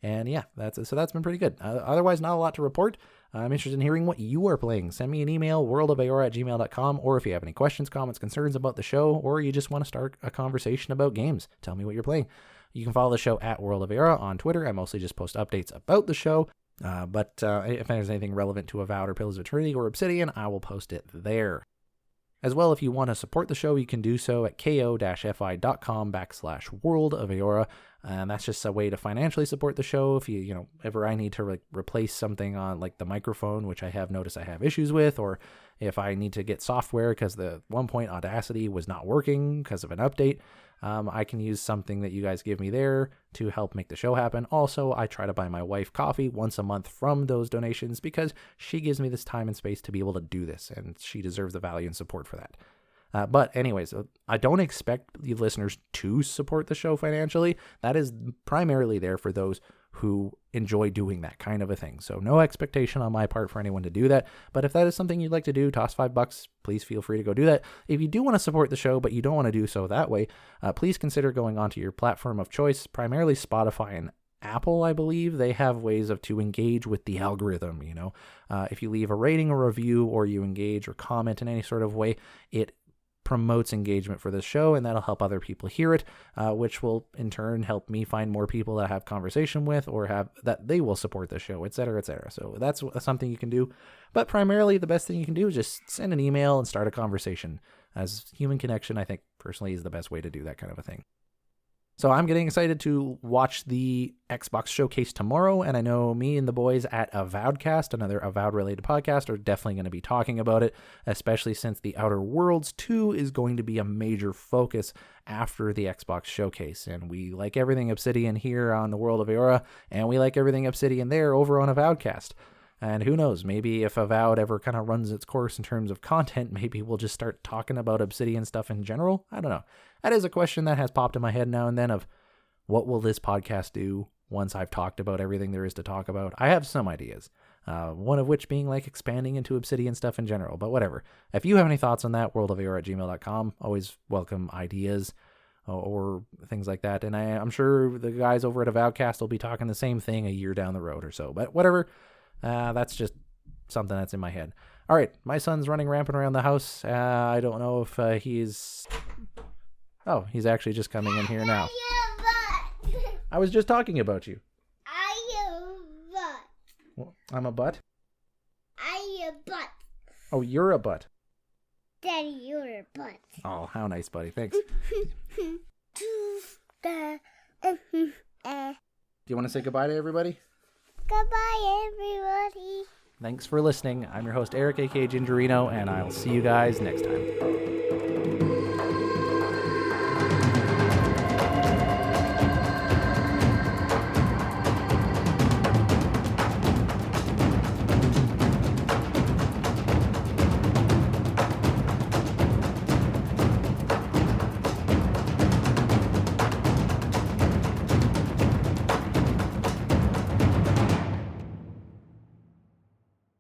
and yeah, that's been pretty good. Otherwise, not a lot to report. I'm interested in hearing what you are playing. Send me an email, worldofeora@gmail.com, or if you have any questions, comments, concerns about the show, or you just want to start a conversation about games, tell me what you're playing. You can follow the show at World of Eora on Twitter. I mostly just post updates about the show. But if there's anything relevant to Avowed or Pillars of Eternity or Obsidian, I will post it there. As well, if you want to support the show, you can do so at ko-fi.com/World of Eora. And that's just a way to financially support the show. If ever I need to replace something on like the microphone, which I have noticed I have issues with, or if I need to get software because the 1 Audacity was not working because of an update, I can use something that you guys give me there to help make the show happen. Also, I try to buy my wife coffee once a month from those donations because she gives me this time and space to be able to do this, and she deserves the value and support for that. But anyways, I don't expect the listeners to support the show financially. That is primarily there for those who enjoy doing that kind of a thing. So no expectation on my part for anyone to do that. But if that is something you'd like to do, toss $5, please feel free to go do that. If you do want to support the show, but you don't want to do so that way, please consider going onto your platform of choice, primarily Spotify and Apple, I believe. They have ways to engage with the algorithm. If you leave a rating or review, or you engage or comment in any sort of way, it promotes engagement for this show, and that'll help other people hear it, which will in turn help me find more people that I have conversation with, or have that they will support the show, etc., etc. So that's something you can do. But primarily, the best thing you can do is just send an email and start a conversation. As human connection, I think personally is the best way to do that kind of a thing. So I'm getting excited to watch the Xbox showcase tomorrow, and I know me and the boys at Avowedcast, another Avowed-related podcast, are definitely going to be talking about it, especially since The Outer Worlds 2 is going to be a major focus after the Xbox showcase. And we like everything Obsidian here on the World of Eora, and we like everything Obsidian there over on Avowedcast. And who knows, maybe if Avowed ever kind of runs its course in terms of content, maybe we'll just start talking about Obsidian stuff in general. I don't know. That is a question that has popped in my head now and then of what will this podcast do once I've talked about everything there is to talk about. I have some ideas, one of which being like expanding into Obsidian stuff in general, but whatever. If you have any thoughts on that, worldofeora@gmail.com. Always welcome ideas or things like that. And I'm sure the guys over at Avowedcast will be talking the same thing a year down the road or so, but whatever. That's just something that's in my head. All right, my son's running rampant around the house. I don't know if he's... Oh, he's actually just coming in here now. I was just talking about you. I'm a butt? I'm a butt. Oh, you're a butt. Daddy, you're a butt. Oh, how nice, buddy. Thanks. Do you want to say goodbye to everybody? Goodbye, everybody. Thanks for listening. I'm your host, Eric, a.k.a. Gingerino, and I'll see you guys next time.